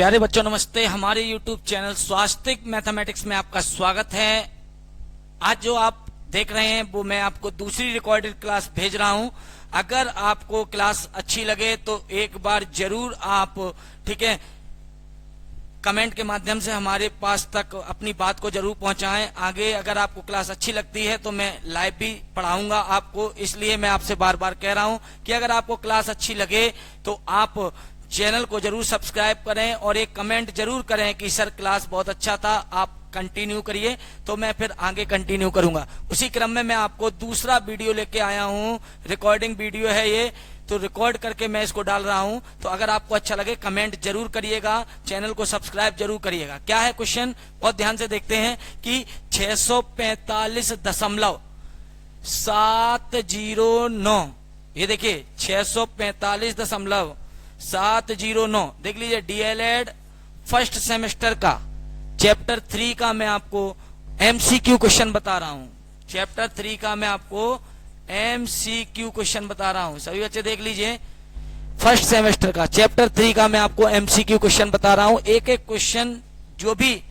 प्यारे बच्चों नमस्ते। हमारे YouTube चैनल स्वास्तिक मैथमेटिक्स में आपका स्वागत है। आज जो आप देख रहे हैं वो मैं आपको दूसरी रिकॉर्डेड क्लास भेज रहा हूं। अगर आपको क्लास अच्छी लगे तो एक बार जरूर आप ठीक है कमेंट के माध्यम से हमारे पास तक अपनी बात को जरूर पहुंचाएं। आगे अगर आपको क्लास अच्छी लगती है तो मैं लाइव भी पढ़ाऊंगा आपको, इसलिए मैं आपसे बार बार कह रहा हूं कि अगर आपको क्लास अच्छी लगे तो आप चैनल को जरूर सब्सक्राइब करें और एक कमेंट जरूर करें कि सर क्लास बहुत अच्छा था, आप कंटिन्यू करिए, तो मैं फिर आगे कंटिन्यू करूंगा। उसी क्रम में मैं आपको दूसरा वीडियो लेके आया हूं, रिकॉर्डिंग वीडियो है ये, तो रिकॉर्ड करके मैं इसको डाल रहा हूं। तो अगर आपको अच्छा लगे कमेंट जरूर करिएगा, चैनल को सब्सक्राइब जरूर करिएगा। क्या है क्वेश्चन, बहुत ध्यान से देखते हैं कि 645.709, ये देखिए 645.709, देख लीजिए डीएलएड फर्स्ट सेमेस्टर का चैप्टर 3 का मैं आपको एमसीक्यू क्वेश्चन बता रहा हूं। चैप्टर 3 का मैं आपको एमसीक्यू क्वेश्चन बता रहा हूं। सभी बच्चे देख लीजिए, फर्स्ट सेमेस्टर का चैप्टर 3 का मैं आपको एमसीक्यू क्वेश्चन बता रहा हूं। एक एक क्वेश्चन जो भी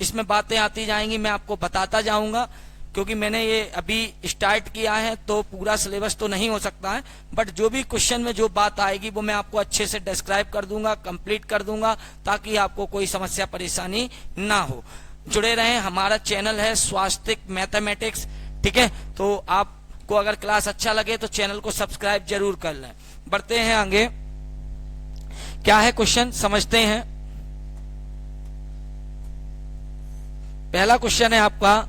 इसमें बातें आती जाएंगी मैं आपको बताता जाऊंगा, क्योंकि मैंने ये अभी स्टार्ट किया है तो पूरा सिलेबस तो नहीं हो सकता है, बट जो भी क्वेश्चन में जो बात आएगी वो मैं आपको अच्छे से डिस्क्राइब कर दूंगा, कंप्लीट कर दूंगा, ताकि आपको कोई समस्या परेशानी ना हो। जुड़े रहें, हमारा चैनल है स्वास्तिक मैथमेटिक्स, ठीक है। तो आपको अगर क्लास अच्छा लगे तो चैनल को सब्सक्राइब जरूर कर लें। बढ़ते हैं आगे, क्या है क्वेश्चन समझते हैं। पहला क्वेश्चन है आपका,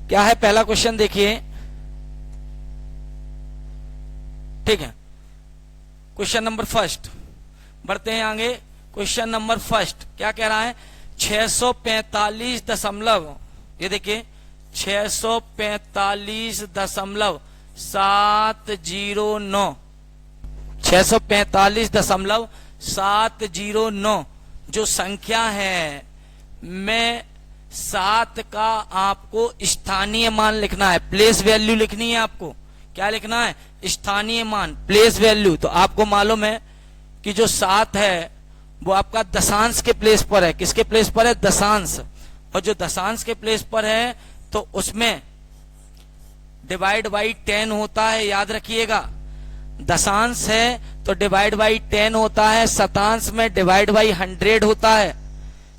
क्या है पहला क्वेश्चन देखिए, ठीक है। क्वेश्चन नंबर फर्स्ट, बढ़ते हैं आगे। क्वेश्चन नंबर फर्स्ट क्या कह रहा है, 645 ये देखिए 645.709 645.709 जो संख्या है, मैं 7 का आपको स्थानीय मान लिखना है, प्लेस वैल्यू लिखनी है आपको। क्या लिखना है, स्थानीय मान, प्लेस वैल्यू। तो आपको मालूम है कि जो 7 है वो आपका दशांश के प्लेस पर है। किसके प्लेस पर है, दशांश। और जो दशांश के प्लेस पर है तो उसमें डिवाइड बाई 10 होता है, याद रखिएगा। दशांश है तो डिवाइड बाई 10 होता है, शतांश में डिवाइड बाई 100 होता है,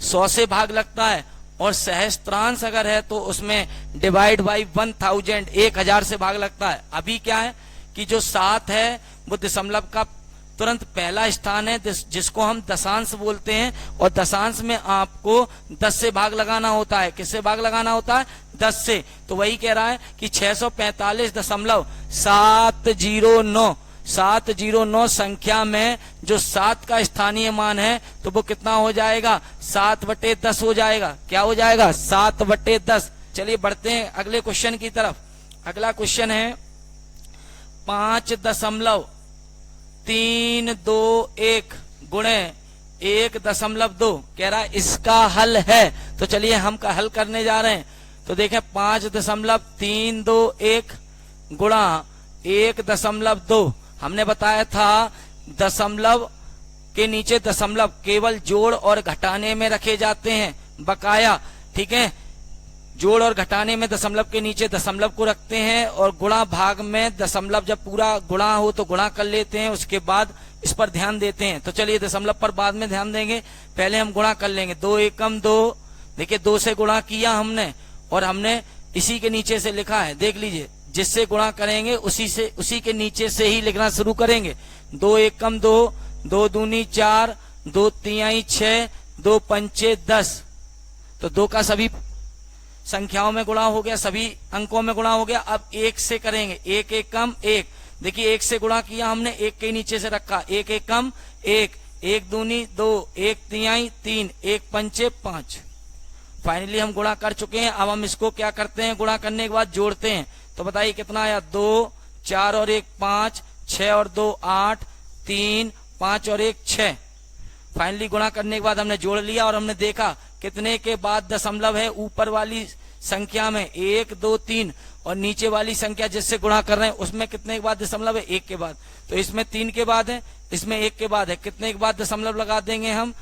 100 से भाग लगता है। और सहस्त्रांश अगर है तो उसमें डिवाइड बाई 1000 1000 से भाग लगता है। अभी क्या है कि जो 7 है वो दशमलव का तुरंत पहला स्थान है, जिसको हम दशांश बोलते हैं। और दशांश में आपको 10 से भाग लगाना होता है। किससे भाग लगाना होता है, 10 से। तो वही कह रहा है कि 645.709 संख्या में जो 7 का स्थानीय मान है तो वो कितना हो जाएगा, 7/10 हो जाएगा। क्या हो जाएगा, 7/10। चलिए बढ़ते हैं अगले क्वेश्चन की तरफ। अगला क्वेश्चन है 5.321 गुणे 1.2 कह रहा है इसका हल है। तो चलिए हम का हल करने जा रहे हैं। तो देखें 5.321 गुणा 1.2, हमने बताया था दशमलव के नीचे दशमलव केवल जोड़ और घटाने में रखे जाते हैं, बकाया, ठीक है। जोड़ और घटाने में दशमलव के नीचे दशमलव को रखते हैं, और गुणा भाग में दशमलव जब पूरा गुणा हो तो गुणा कर लेते हैं, उसके बाद इस पर ध्यान देते हैं। तो चलिए दशमलव पर बाद में ध्यान देंगे, पहले हम गुणा कर लेंगे। 2 एकम 2, देखिए 2 से गुणा किया हमने, और हमने इसी के नीचे से लिखा है, देख लीजिए। जिससे गुणा करेंगे उसी के नीचे से ही लिखना शुरू करेंगे। 2 एकम 2, 2 दूनी 4, 2 तिहाई 6, 2 पंचे 10। तो 2 का सभी संख्याओं में गुणा हो गया, सभी अंकों में गुणा हो गया। अब 1 से करेंगे, 1 एकम 1, देखिए 1 से गुणा किया हमने, 1 के नीचे से रखा, 1 एकम 1, 1 दूनी 2, 1 तिहाई 3, 1 पंचे 5। फाइनली हम गुणा कर चुके हैं। अब हम इसको क्या करते हैं, गुणा करने के बाद जोड़ते हैं। तो बताइए कितना आया, 2, 4 और 1 5, 6 और 2 8, 3, 5 और 1 6। फाइनली गुणा करने के बाद हमने जोड़ लिया और हमने देखा कितने के बाद दशमलव है, ऊपर वाली संख्या में 1 2 3 और नीचे वाली संख्या जिससे गुणा कर रहे हैं उसमें कितने के बाद दशमलव है? 1 के बाद। तो इसमें 3 के बाद है, इसमें 1 के बाद है, कितने के बाद दशमलव लगा देंगे हम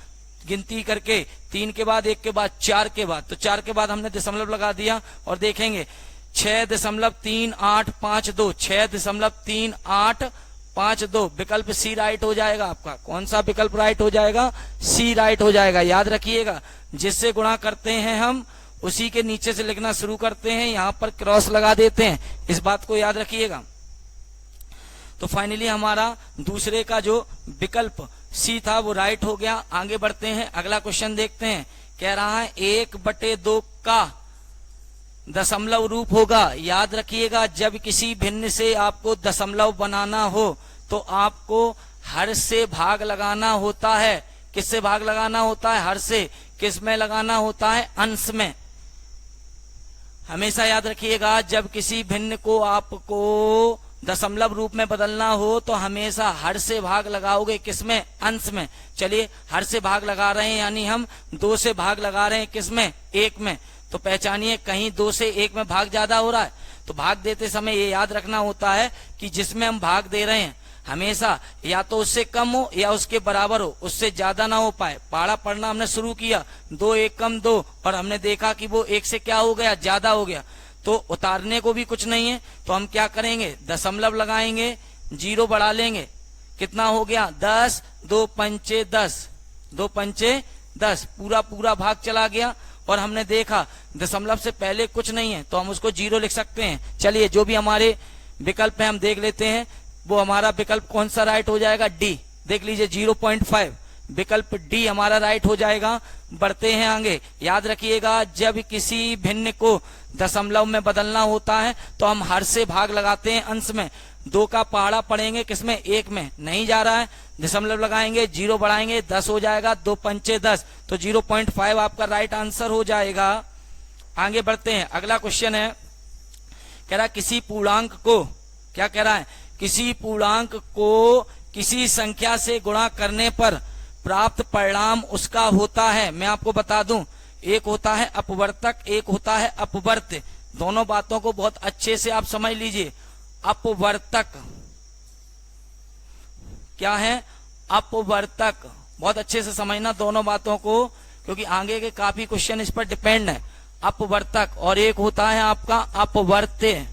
गिनती करके? 3 के बाद, 1 के बाद, 4 के बाद। तो 4 के बाद हमने दशमलव लगा दिया और देखेंगे 6.3852, 6.3852। विकल्प सी राइट हो जाएगा आपका। कौन सा विकल्प राइट हो जाएगा? सी राइट हो जाएगा। याद रखिएगा, जिससे गुणा करते हैं हम उसी के नीचे से लिखना शुरू करते हैं, यहाँ पर क्रॉस लगा देते हैं, इस बात को याद रखिएगा। तो फाइनली हमारा दूसरे का जो विकल्प सी था वो राइट हो गया। आगे बढ़ते हैं, अगला क्वेश्चन देखते हैं। कह रहा है 1/2 का दशमलव रूप होगा। याद रखिएगा, जब किसी भिन्न से आपको दशमलव बनाना हो तो आपको हर से भाग लगाना होता है। किससे भाग लगाना होता है? हर से। किस में लगाना होता है? अंश में। हमेशा याद रखिएगा, जब किसी भिन्न को आपको दशमलव रूप में बदलना हो तो हमेशा हर से भाग लगाओगे। किसमें? अंश में। चलिए, हर से भाग लगा रहे हैं यानी हम 2 से भाग लगा रहे हैं। किसमें? 1 में। तो पहचानिए, कहीं 2 से 1 में भाग ज्यादा हो रहा है। तो भाग देते समय ये याद रखना होता है कि जिसमें हम भाग दे रहे हैं हमेशा या तो उससे कम हो या उसके बराबर हो, उससे ज्यादा ना हो पाए। पहाड़ा पढ़ना हमने शुरू किया, 2 1 कम 2, और हमने देखा कि वो 1 से क्या हो गया? ज्यादा हो गया। तो उतारने को भी कुछ नहीं है, तो हम क्या करेंगे? दशमलव लगाएंगे, 0 बढ़ा लेंगे। कितना हो गया? 10, 2 पंचे 10, 2 पंचे 10, पूरा भाग चला गया। और हमने देखा दशमलव से पहले कुछ नहीं है तो हम उसको 0 लिख सकते हैं। चलिए, जो भी हमारे विकल्प है हम देख लेते हैं। वो हमारा विकल्प कौन सा राइट हो जाएगा? डी। देख लीजिए, 0.5 विकल्प डी हमारा राइट हो जाएगा। बढ़ते हैं आगे। याद रखिएगा, जब किसी भिन्न को दशमलव में बदलना होता है तो हम हर से भाग लगाते हैं अंश में। 2 का पहाड़ा पढ़ेंगे किसमें? 1 में। नहीं जा रहा है, दशमलव लगाएंगे, 0 बढ़ाएंगे, 10 हो जाएगा, 2 पंचे 10। तो 0.5 आपका राइट आंसर हो जाएगा। आगे बढ़ते हैं, अगला क्वेश्चन है। कह रहा किसी पूर्णांक को, क्या कह रहा है? किसी पूर्णांक को किसी संख्या से गुणा करने पर प्राप्त परिणाम उसका होता है। मैं आपको बता दूं, एक होता है अपवर्तक, एक होता है अपवर्त्य। दोनों बातों को बहुत अच्छे से आप समझ लीजिए। अपवर्तक क्या है? अपवर्तक। बहुत अच्छे से समझना दोनों बातों को, क्योंकि आगे के काफी क्वेश्चन इस पर डिपेंड है। अपवर्तक और एक होता है आपका अपवर्त्य।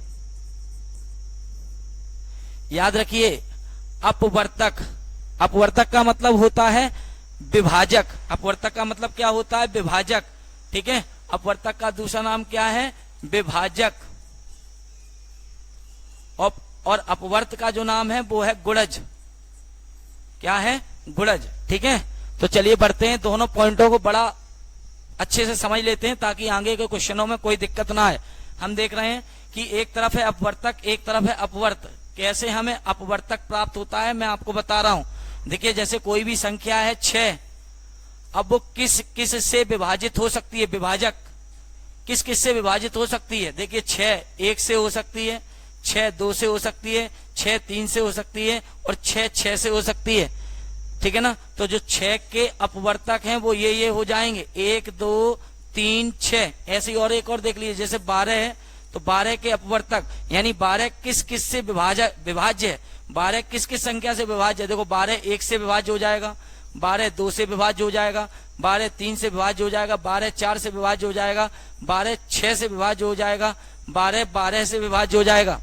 याद रखिए, अपवर्तक, अपवर्तक का मतलब होता है विभाजक। अपवर्तक का मतलब क्या होता है? विभाजक। ठीक है, अपवर्तक का दूसरा नाम क्या है? विभाजक। और अपवर्त का जो नाम है वो है गुणज। क्या है? गुणज। ठीक है, तो चलिए बढ़ते हैं, दोनों पॉइंटों को बड़ा अच्छे से समझ लेते हैं ताकि आगे के क्वेश्चनों में कोई दिक्कत ना आए। हम देख रहे हैं कि एक तरफ है अपवर्तक, एक तरफ है अपवर्त। कैसे हमें अपवर्तक प्राप्त होता है मैं आपको बता रहा हूं। देखिए, जैसे कोई भी संख्या है 6, अब वो किस किस से विभाजित हो सकती है? विभाजक किस किस से विभाजित हो सकती है? देखिए, 6 1 से हो सकती है, 6 2 से हो सकती है, 6 3 से हो सकती है और 6 6 से हो सकती है। ठीक है ना? तो जो 6 के अपवर्तक हैं वो ये हो जाएंगे, 1 2 3 6। ऐसे और एक और देख लीजिए, जैसे 12 है तो 12 के अपवर्तक यानी 12 किस किस से विभाज्य है? 12 किस किस संख्या से विभाज्य है? देखो, 12 1 से विभाज्य हो जाएगा, 12 2 से विभाज्य हो जाएगा, 12 3 से विभाज्य हो जाएगा, 12 4 से विभाज्य हो जाएगा, 12 6 से विभाज्य हो जाएगा, 12 12 से विभाज्य हो जाएगा।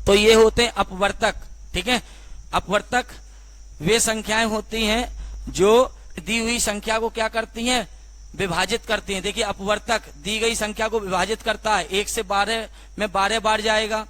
तो ये होते हैं अपवर्तक। ठीक है, अपवर्तक वे संख्याएं होती हैं जो दी हुई संख्या को क्या करती हैं? विभाजित करती हैं। देखिए, अपवर्तक दी गई संख्या को विभाजित करता है। 1 से 12 में 12 बार जाएगा,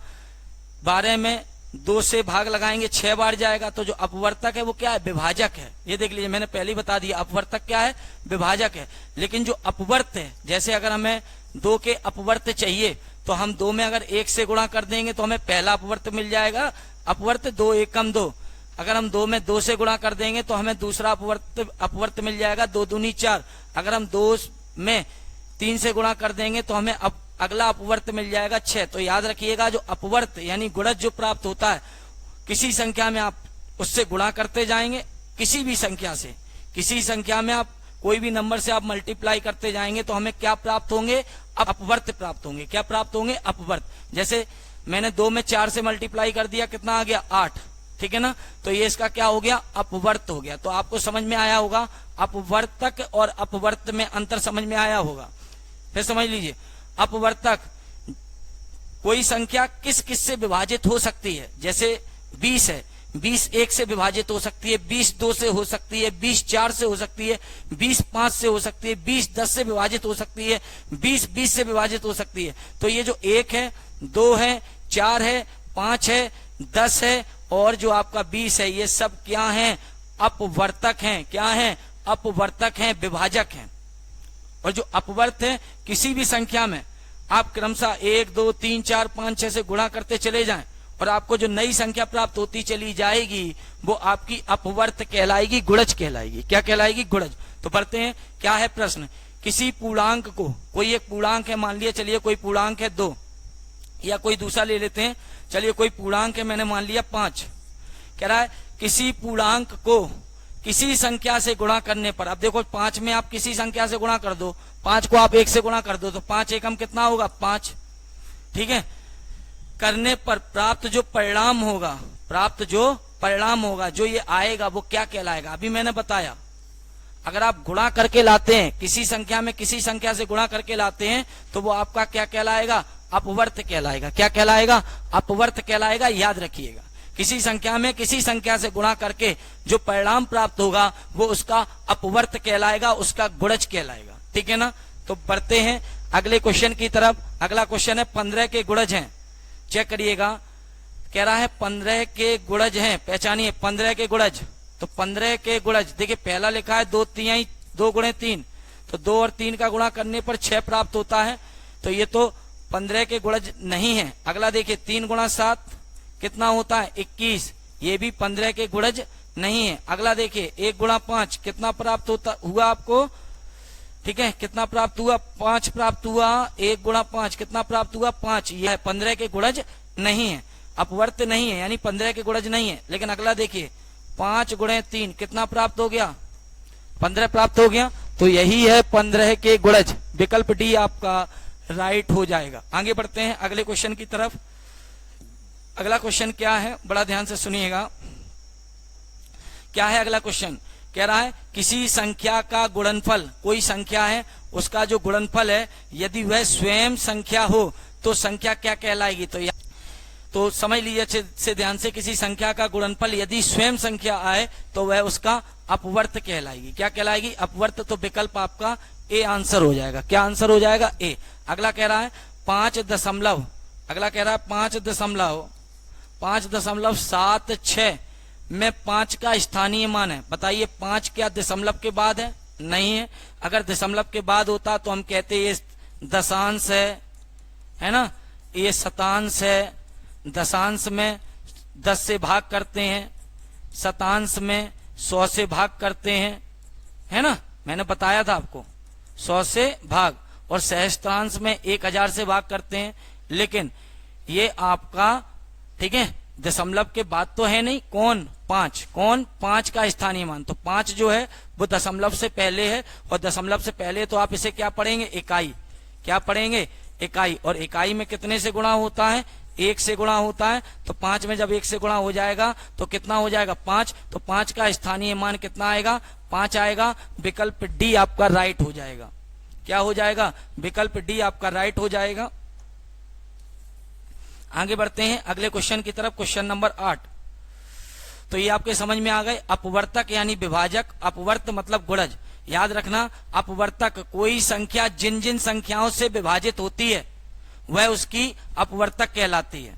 12 में 2 से भाग लगाएंगे 6 बार जाएगा। तो जो अपवर्तक है वो क्या है? विभाजक है। ये देख लीजिए, मैंने पहले ही बता दिया, अपवर्तक क्या है? विभाजक है। लेकिन जो अपवर्त है, जैसे अगर हमें 2 के अपवर्त चाहिए तो हम 2 में अगर 1 से गुणा कर देंगे तो हमें पहला अपवर्त मिल जाएगा, अपवर्त 2 1 कम 2। अगर हम 2 में 2 से गुणा कर देंगे तो हमें दूसरा अपवर्त मिल जाएगा, 2 दूनी 4। अगर हम 2 में 3 से गुणा कर देंगे तो हमें अगला अपवर्त मिल जाएगा 6। तो याद रखिएगा, जो अपवर्त यानी गुणज जो प्राप्त होता है, किसी संख्या में आप उससे गुणा करते जाएंगे, किसी भी संख्या से, किसी संख्या में आप कोई भी नंबर से आप मल्टीप्लाई करते जाएंगे तो हमें क्या प्राप्त होंगे, अपवर्त प्राप्त होंगे। क्या प्राप्त होंगे, अपवर्त। जैसे मैंने 2 में 4 से मल्टीप्लाई कर दिया, कितना आ गया, 8, ठीक है ना। तो ये इसका क्या हो गया, अपवर्त हो गया। तो आपको समझ में आया होगा, अपवर्तक और अपवर्त में अंतर समझ में आया होगा। फिर समझ लीजिए, अपवर्तक कोई संख्या किस किस से विभाजित हो सकती है। जैसे 20 है, 20 1 से विभाजित हो सकती है, 20 2 से हो सकती है, 20 4 से हो सकती है, 20 5 से हो सकती है, 20 10 से विभाजित हो सकती है, 20 20 से विभाजित हो सकती है। तो ये जो 1 है, 2 है, 4 है, 5 है, 10 है और जो आपका 20 है, ये सब क्या हैं, अपवर्तक हैं। क्या हैं, अपवर्तक हैं, विभाजक हैं। और जो अपवर्त है, किसी भी संख्या में आप क्रमशः 1 2 3 4 5 6 से गुणा करते चले जाएं और आपको जो नई संख्या प्राप्त होती चली जाएगी वो आपकी अपवर्त कहलाएगी, गुणज कहलाएगी। क्या कहलाएगी, गुणज। तो पढ़ते हैं, क्या है प्रश्न। किसी पूर्णांक को, कोई एक पूर्णांक है, मान लिया, चलिए कोई पूर्णांक है 2, या कोई दूसरा ले लेते हैं, चलिए कोई पूर्णांक है, मैंने मान लिया 5। कह रहा है किसी पूर्णांक को किसी संख्या से गुणा करने पर, अब देखो 5 में आप किसी संख्या से गुणा कर दो, 5 को आप 1 से गुणा कर दो तो 5 एकम कितना होगा, 5, ठीक है। करने पर प्राप्त जो परिणाम होगा, प्राप्त जो परिणाम होगा, जो ये आएगा वो क्या कहलाएगा। अभी मैंने बताया, अगर आप गुणा करके लाते हैं, किसी संख्या में किसी संख्या से गुणा करके लाते हैं तो वो आपका क्या कहलाएगा, अपवर्त कहलाएगा। क्या कहलाएगा, अपवर्त कहलाएगा। याद रखिएगा, किसी संख्या में किसी संख्या से गुणा करके जो परिणाम प्राप्त होगा वो उसका अपवर्त कहलाएगा, उसका गुणज कहलाएगा, ठीक है ना। तो बढ़ते हैं अगले क्वेश्चन की तरफ। अगला क्वेश्चन है 15 के गुणज हैं। चेक करिएगा, कह रहा है 15 के गुणज हैं, पहचानिए 15 के गुणज। तो 15 के गुणज, देखिए पहला लिखा है 2 तिहाई 2 गुणे 3, तो 2 और 3 का गुणा करने पर 6 प्राप्त होता है। तो ये तो 15 के गुणज नहीं है। अगला देखिए 3 गुणा 7 कितना होता है, 21, ये भी 15 के गुणज नहीं है। अगला देखिए 1 गुणा 5 कितना प्राप्त होता हुआ आपको, ठीक है, कितना प्राप्त हुआ, 5 प्राप्त हुआ। 1 गुणा 5 कितना प्राप्त हुआ, 5। यह 15 के गुणज नहीं है, अपवर्त नहीं है, यानी 15 के गुणज नहीं है। लेकिन अगला देखिए 5 गुणे 3 कितना प्राप्त हो गया, 15 प्राप्त हो गया। तो यही है 15 के गुणज। विकल्प डी आपका राइट हो जाएगा। आगे बढ़ते हैं अगले क्वेश्चन की तरफ। अगला क्वेश्चन क्या है, बड़ा ध्यान से सुनिएगा। क्या है अगला क्वेश्चन, कह रहा है किसी संख्या का गुणनफल, कोई संख्या है उसका जो गुणनफल है यदि वह स्वयं संख्या हो तो संख्या क्या कहलाएगी। तो समझ लीजिए अच्छे से ध्यान से, किसी संख्या का गुणनफल यदि स्वयं संख्या आए तो वह उसका अपवर्त कहलाएगी। क्या कहलाएगी, अपवर्त। तो विकल्प आपका ए आंसर हो जाएगा। क्या आंसर हो जाएगा, ए। अगला कह रहा है 5 अगला कह रहा है 5.76 में 5 का स्थानीय मान है। बताइए 5 क्या दशमलव के बाद है, नहीं है। अगर दशमलव के बाद होता तो हम कहते ये दशांश है ना, ये शतांश है। दशांश में 10 से भाग करते हैं, शतांश में 100 से भाग करते हैं, है ना, मैंने बताया था आपको 100 से भाग, और सहस्त्रांश में 1000 से भाग करते हैं। लेकिन ये आपका, ठीक है, दशमलव के बाद तो है नहीं। कौन, 5 का स्थानीय मान। तो 5 जो है वो दशमलव से पहले है, और दशमलव से पहले तो आप इसे क्या पढ़ेंगे, इकाई। क्या पढ़ेंगे, इकाई। और इकाई में कितने से गुणा होता है, 1 से गुणा होता है। तो 5 में जब 1 से गुणा हो जाएगा तो कितना हो जाएगा, 5। तो 5 का स्थानीय मान कितना आएगा, 5 आएगा। विकल्प डी आपका राइट हो जाएगा। क्या हो जाएगा, विकल्प डी आपका राइट हो जाएगा। आगे बढ़ते हैं अगले क्वेश्चन की तरफ, क्वेश्चन नंबर 8। तो ये आपके समझ में आ गए, अपवर्तक यानी विभाजक, अपवर्त मतलब गुणज। याद रखना, अपवर्तक कोई संख्या जिन जिन संख्याओं से विभाजित होती है वह उसकी अपवर्तक कहलाती है।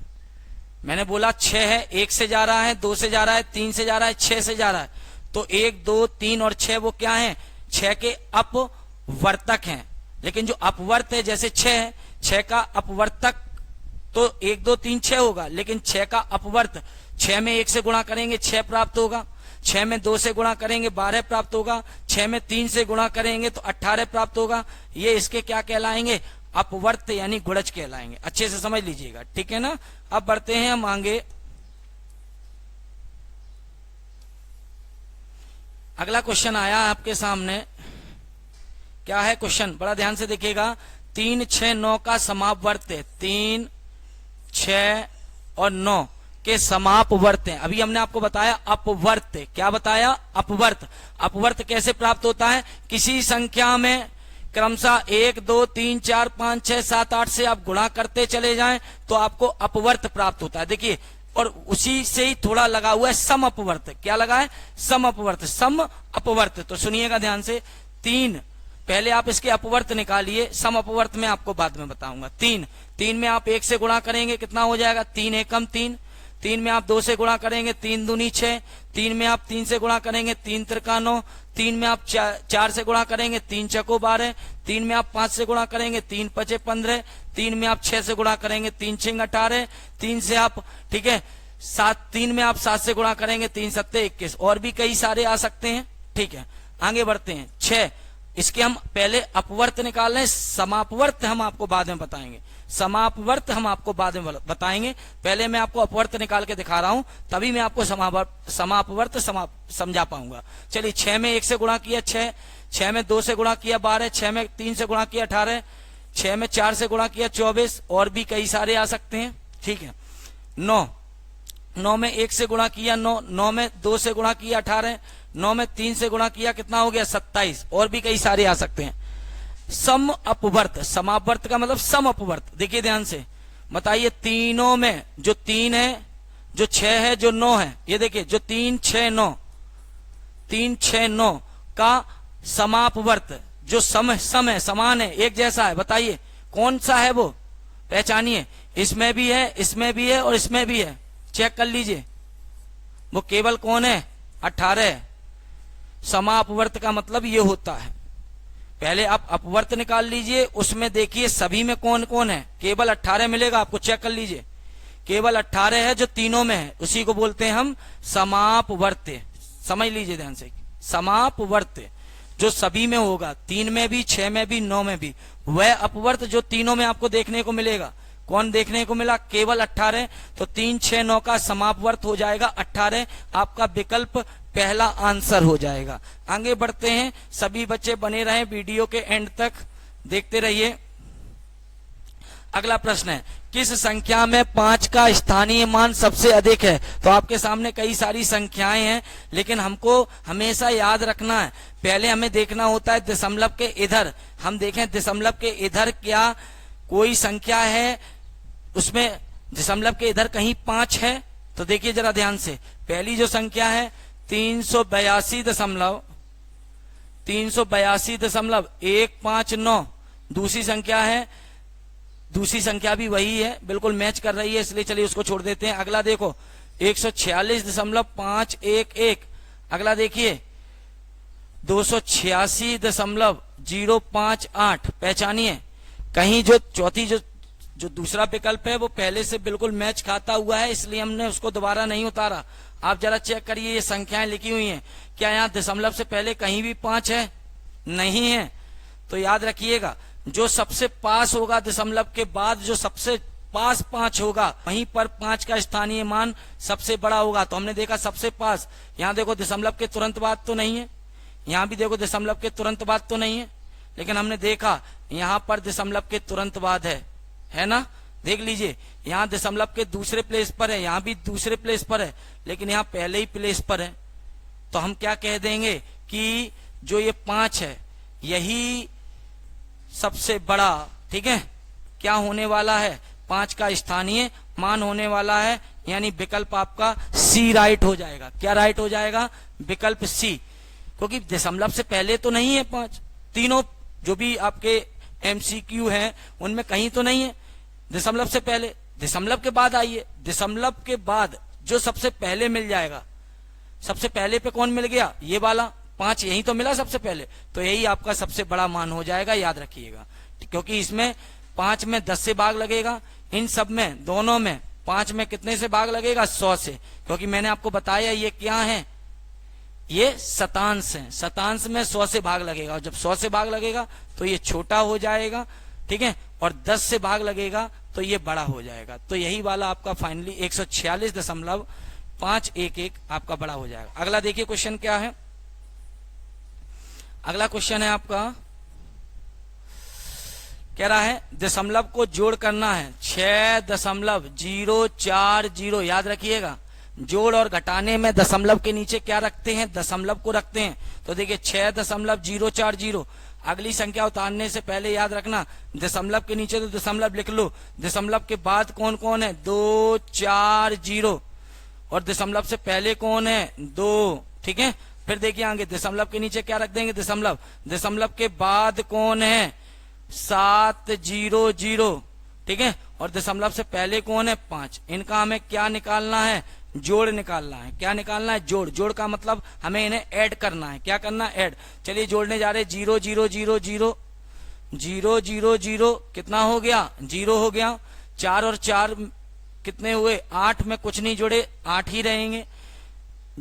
मैंने बोला 6 है, 1 से जा रहा है, 2 से जा रहा है, 3 से जा रहा है, 6 से जा रहा है। तो 1 2 3 और 6 वो क्या है, 6 के अपवर्तक हैं। लेकिन जो अपवर्त है, जैसे 6 है, 6 का अपवर्तक तो 1 2 3 6 होगा, लेकिन 6 का अपवर्त, 6 में 1 से गुणा करेंगे 6 प्राप्त होगा, 6 में 2 से गुणा करेंगे 12 प्राप्त होगा, 6 में 3 से गुणा करेंगे तो 18 प्राप्त होगा। ये इसके क्या कहलाएंगे, अपवर्त यानी गुणज कहलाएंगे। अच्छे से समझ लीजिएगा, ठीक है ना। अब बढ़ते हैं हम आगे। अगला क्वेश्चन आया आपके सामने, क्या है क्वेश्चन, बड़ा ध्यान से देखिएगा। 3, 6, 9 का समापवर्त है। 3, 6 और 9 के समापवर्त हैं। अभी हमने आपको बताया अपवर्त। क्या बताया? अपवर्त। अपवर्त कैसे प्राप्त होता है? किसी संख्या में क्रमशः 1, 2, 3, 4, 5, 6, 7, 8 से आप गुणा करते चले जाएं तो आपको अपवर्त प्राप्त होता है। देखिए, और उसी से ही थोड़ा लगा हुआ है सम अपवर्त। क्या लगा है? सम अपवर्त। सम अपवर्त, तो सुनिएगा ध्यान से। 3, पहले आप इसके अपवर्त निकालिए, सम अपवर्त में आपको बाद में बताऊंगा। 3 में आप 1 से गुणा करेंगे, कितना हो जाएगा? 3 एकम 3। 3 में आप 2 से गुणा करेंगे, 3 दूनी 6। 3 में आप 3 से गुणा करेंगे, 3 त्रिका 9। 3 में आप 4 से गुणा करेंगे, 3 चको 12। 3 में आप 5 से गुणा करेंगे, 3 पचे 15। 3 में आप 6 से गुणा करेंगे, 3 छिंग 18। 3 से आप, ठीक है, 3 में आप 7 से गुणा करेंगे, 3 सत्ते 21। और भी कई सारे आ सकते हैं, ठीक है। आगे बढ़ते हैं। 6, इसके हम पहले अपवर्त निकाल रहे हैं, समापवर्त हम आपको बाद में बताएंगे। समापवर्त हम आपको बाद में बताएंगे, पहले मैं आपको अपवर्त निकाल के दिखा रहा हूं, तभी मैं आपको समापवर्त समझा पाऊंगा। चलिए, 6 में 1 से गुणा किया 6, 6 में 2 से गुणा किया 12, 6 में 3 से गुणा किया 18, 6 में 4 से गुणा किया 24, और भी कई सारे आ सकते हैं, ठीक है। 9 में 1 से गुणा किया 9, 9 में 2 से गुणा किया 18, 9 में 3 से गुणा किया, कितना हो गया? 27, और भी कई सारे आ सकते हैं। सम अपवर्त, समापवर्त का मतलब सम अपवर्त। देखिए ध्यान से, बताइए, तीनों में जो 3 है, जो 6 है, जो 9 है, ये देखिए, जो 3, 6, 9, 3, 6, 9 का समापवर्त जो सम है, समान है, एक जैसा है, बताइए कौन सा है वो? पहचानिए। इसमें भी है, इसमें भी है, और इसमें भी है। चेक कर लीजिए, वो केवल कौन है? 18 है। समापवर्त का मतलब ये होता है। पहले आप अपवर्त निकाल लीजिए, उसमें देखिए सभी में कौन कौन है। केवल 18 मिलेगा आपको, चेक कर लीजिए, केवल 18 है जो तीनों में है, उसी को बोलते हैं हम समापवर्त। समझ लीजिए ध्यान से, समापवर्त जो सभी में होगा, 3 में भी, 6 में भी, 9 में भी, वह अपवर्त जो तीनों में आपको देखने को मिलेगा। कौन देखने को मिला? केवल 18। तो 3, 6, 9 का समापवर्त हो जाएगा 18। आपका विकल्प पहला आंसर हो जाएगा। आगे बढ़ते हैं, सभी बच्चे बने रहें वीडियो के एंड तक, देखते रहिए। अगला प्रश्न है, किस संख्या में 5 का स्थानीय मान सबसे अधिक है? तो आपके सामने कई सारी संख्याएं हैं, लेकिन हमको हमेशा याद रखना है, पहले हमें देखना होता है दशमलव के इधर। हम देखें दशमलव के इधर क्या कोई संख्या है, उसमें दशमलव के इधर कहीं 5 है? तो देखिए जरा ध्यान से, पहली जो संख्या है 382.159, दूसरी संख्या है, दूसरी संख्या भी वही है, बिल्कुल मैच कर रही है, इसलिए चलिए उसको छोड़ देते हैं। अगला देखो 146.511। अगला देखिए 286.058। पहचानिए, कहीं जो चौथी जो दूसरा विकल्प है वो पहले से बिल्कुल मैच खाता हुआ है, इसलिए हमने उसको दोबारा नहीं उतारा। आप जरा चेक करिए, ये संख्याएं लिखी हुई हैं, क्या यहाँ दशमलव से पहले कहीं भी 5 है? नहीं है। तो याद रखिएगा, जो सबसे पास होगा दशमलव के बाद, जो सबसे पास 5 होगा, वहीं पर 5 का स्थानीय मान सबसे बड़ा होगा। तो हमने देखा सबसे पास, यहाँ देखो दशमलव के तुरंत बाद तो नहीं है, यहाँ भी देखो दशमलव के तुरंत बाद तो नहीं है, लेकिन हमने देखा यहाँ पर दशमलव के तुरंत बाद है ना? देख लीजिए, यहाँ दशमलव के दूसरे प्लेस पर है, यहाँ भी दूसरे प्लेस पर है, लेकिन यहाँ पहले ही प्लेस पर है। तो हम क्या कह देंगे कि जो ये 5 है यही सबसे बड़ा, ठीक है, क्या होने वाला है? 5 का स्थानीय मान होने वाला है, यानी विकल्प आपका सी राइट हो जाएगा। क्या राइट हो जाएगा? विकल्प सी, क्योंकि दशमलव से पहले तो नहीं है 5। तीनों जो भी आपके एमसीक्यू हैं उनमें कहीं तो नहीं है दशमलव से पहले। दशमलव के बाद आइए, दशमलव के बाद जो सबसे पहले मिल जाएगा, सबसे पहले पे कौन मिल गया? ये वाला 5, यही तो मिला सबसे पहले, तो यही आपका सबसे बड़ा मान हो जाएगा, याद रखिएगा। क्योंकि इसमें 5 में 10 से भाग लगेगा, इन सब में, दोनों में 5 में कितने से भाग लगेगा? 100 से, क्योंकि मैंने आपको बताया ये क्या है, ये शतांश है, शतांश में 100 से भाग लगेगा, और जब 100 से भाग लगेगा तो ये छोटा हो जाएगा, ठीक है, और 10 से भाग लगेगा तो ये बड़ा हो जाएगा। तो यही वाला आपका फाइनली 146.511 आपका बड़ा हो जाएगा। अगला देखिए क्वेश्चन क्या है। अगला क्वेश्चन है आपका कह रहा है दशमलव को जोड़ करना है 6.040, याद रखिएगा। जोड़ और घटाने में दशमलव के नीचे क्या रखते हैं, दशमलव को रखते हैं। तो देखिए 6.040, अगली संख्या उतारने से पहले याद रखना दशमलव के नीचे तो दशमलव लिख लो, दशमलव के बाद कौन कौन है, 2 4 0, और दशमलव से पहले कौन है, 2, ठीक है। फिर देखिए आगे दशमलव के नीचे क्या रख देंगे, दशमलव, दशमलव के बाद कौन है, 700, ठीक है, और दशमलव से पहले कौन है, 5। इनका हमें क्या निकालना है, जोड़ निकालना है। क्या निकालना है, जोड़। जोड़ का मतलब हमें इन्हें ऐड करना है। क्या करना है, ऐड। चलिए जोड़ने जा रहे हैं, 0 0 0 0 0 0 0, कितना हो गया, 0 हो गया। 4 और 4 कितने हुए, 8 में कुछ नहीं जुड़े, 8 ही रहेंगे।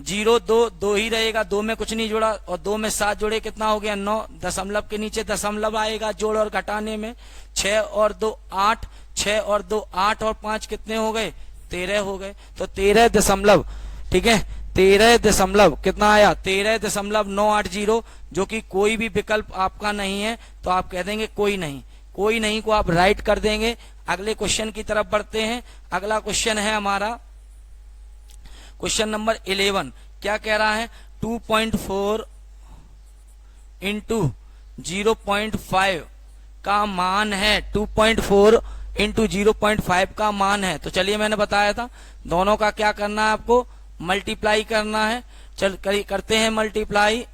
0 2 2 ही रहेगा, 2 में कुछ नहीं जुड़ा, और 2 में 7 जुड़े, कितना हो गया, 9। दशमलव के नीचे दशमलव आएगा जोड़ और घटाने में। 6 और 2 8, 6 और 2 8 और 5 कितने हो गए, 13 हो गए। तो 13 दशमलव, ठीक है, 13 दशमलव कितना आया, 13.980, जो कि कोई भी विकल्प आपका नहीं है। तो आप कह देंगे कोई नहीं, कोई नहीं को आप राइट कर देंगे। अगले क्वेश्चन की तरफ बढ़ते हैं। अगला क्वेश्चन है हमारा क्वेश्चन नंबर 11। क्या कह रहा है, 2.4 इंटू 0.5 का मान है, 2.4 इंटू 0.5 का मान है। तो चलिए मैंने बताया था दोनों का क्या करना है, आपको मल्टीप्लाई करना है। चल करते हैं मल्टीप्लाई।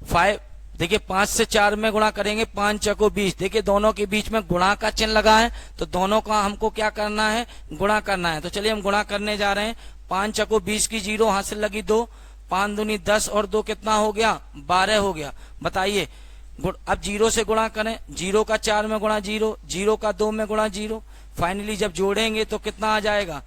5, देखिए 5 से 4 में गुणा करेंगे, 5 चौको 20। देखिए दोनों के बीच में गुणा का चिन्ह लगा है, तो दोनों का हमको क्या करना है, गुणा करना है। तो चलिए हम गुणा करने जा रहे हैं। 5 चौको 20 की 0, हाथ से लगी 2, 5 दूनी 10 और 2 कितना हो गया, 12 हो गया। बताइए अब 0 से गुणा करें, 0 का 4 में गुणा 0, 0 का 2 में गुणा 0। फाइनली जब जोड़ेंगे तो कितना आ जाएगा,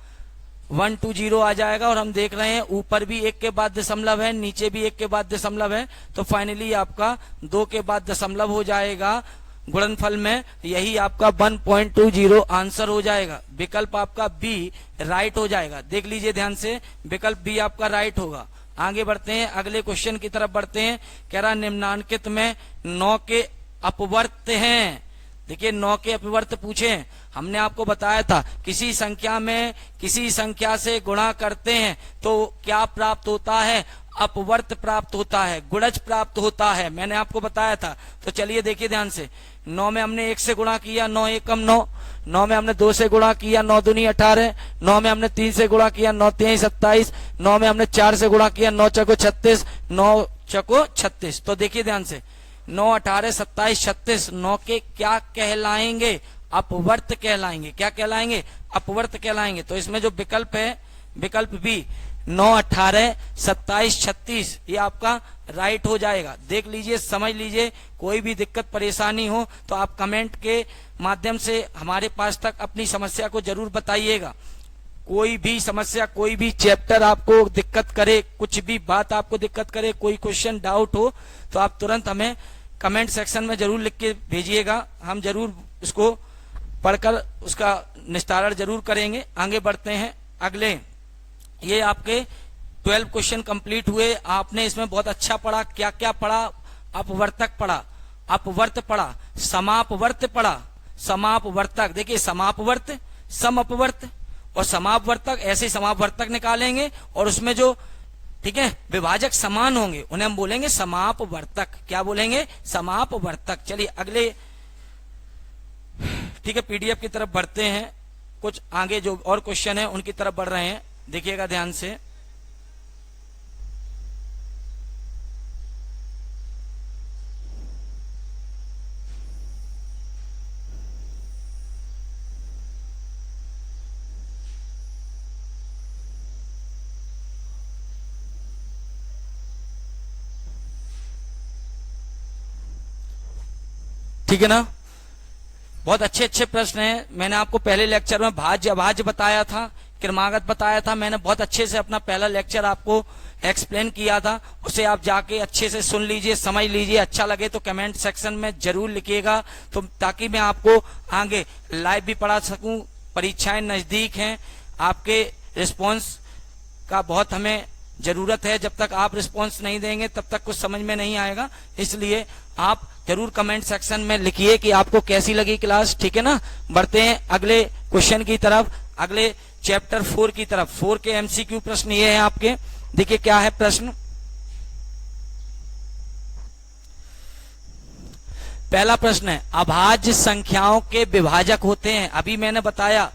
120 आ जाएगा। और हम देख रहे हैं ऊपर भी 1 के बाद दशमलव है, नीचे भी 1 के बाद दशमलव है। तो फाइनली आपका 2 के बाद दशमलव हो जाएगा गुणनफल में। यही आपका 1.20 आंसर हो जाएगा। विकल्प आपका बी राइट हो जाएगा। देख लीजिए ध्यान से, विकल्प बी आपका राइट होगा। आगे बढ़ते हैं, अगले क्वेश्चन की तरफ बढ़ते हैं। कह रहा निम्नांकित में 9 के अपवर्त हैं। देखिए 9 के अपवर्त पूछे। हमने आपको बताया था किसी संख्या में किसी संख्या से गुणा करते हैं तो क्या प्राप्त होता है, अपवर्त प्राप्त होता है, गुणज प्राप्त होता है। मैंने आपको बताया था। तो चलिए देखिए ध्यान से, 9 में हमने 1 से गुणा किया, 9 एकम 9। 9 में हमने 2 से गुणा किया, 9 दूनी 18। 9 में हमने 3 से गुणा किया, 9 3 27। 9 में हमने 4 से गुणा किया, 9 चौको 36, 9 चौको 36। तो देखिए ध्यान से, 9 18 27 36 9 के क्या कहलाएंगे, अपवर्त कहलाएंगे। क्या कहलाएंगे, अपवर्त कहलाएंगे। तो इसमें जो विकल्प है, विकल्प बी 9 18 27 36, ये आपका राइट हो जाएगा। देख लीजिए, समझ लीजिए। कोई भी दिक्कत परेशानी हो तो आप कमेंट के माध्यम से हमारे पास तक अपनी समस्या को जरूर बताइएगा। कोई भी समस्या, कोई भी चैप्टर आपको दिक्कत करे, कुछ भी बात आपको दिक्कत करे, कोई क्वेश्चन डाउट हो तो आप तुरंत हमें कमेंट सेक्शन में जरूर लिख के भेजिएगा। हम जरूर उसको पढ़कर उसका निस्तारण जरूर करेंगे। आगे बढ़ते हैं अगले। ये आपके 12 क्वेश्चन कंप्लीट हुए। आपने इसमें बहुत अच्छा पढ़ा। क्या क्या पढ़ा, अपवर्तक पढ़ा, अपवर्त पढ़ा, समापवर्त पढ़ा, समापवर्तक। देखिए समापवर्त, समअपवर्त और समापवर्तक, ऐसे समापवर्तक निकालेंगे और उसमें जो, ठीक है, विभाजक समान होंगे उन्हें हम बोलेंगे समापवर्तक। क्या बोलेंगे, समापवर्तक। चलिए अगले, ठीक है, पीडीएफ की तरफ बढ़ते हैं। कुछ आगे जो और क्वेश्चन है उनकी तरफ बढ़ रहे हैं, देखिएगा ध्यान से। ठीक है ना, बहुत अच्छे अच्छे प्रश्न हैं। मैंने आपको पहले लेक्चर में भाज्य अभाज्य बताया था, क्रमागत बताया था। मैंने बहुत अच्छे से अपना पहला लेक्चर आपको एक्सप्लेन किया था, उसे आप जाके अच्छे से सुन लीजिए, समझ लीजिए। अच्छा लगे तो कमेंट सेक्शन में जरूर लिखिएगा, तो ताकि मैं आपको आगे लाइव भी पढ़ा सकूं। परीक्षाएं नजदीक हैं, आपके रिस्पॉन्स का बहुत हमें जरूरत है। जब तक आप रिस्पॉन्स नहीं देंगे तब तक कुछ समझ में नहीं आएगा, इसलिए आप जरूर कमेंट सेक्शन में लिखिए कि आपको कैसी लगी क्लास, ठीक है ना। बढ़ते हैं अगले क्वेश्चन की तरफ, अगले चैप्टर 4 की तरफ। 4 के एमसीक्यू प्रश्न ये है आपके, देखिए क्या है प्रश्न। पहला प्रश्न है, अभाज्य संख्याओं के विभाजक होते हैं। अभी मैंने बताया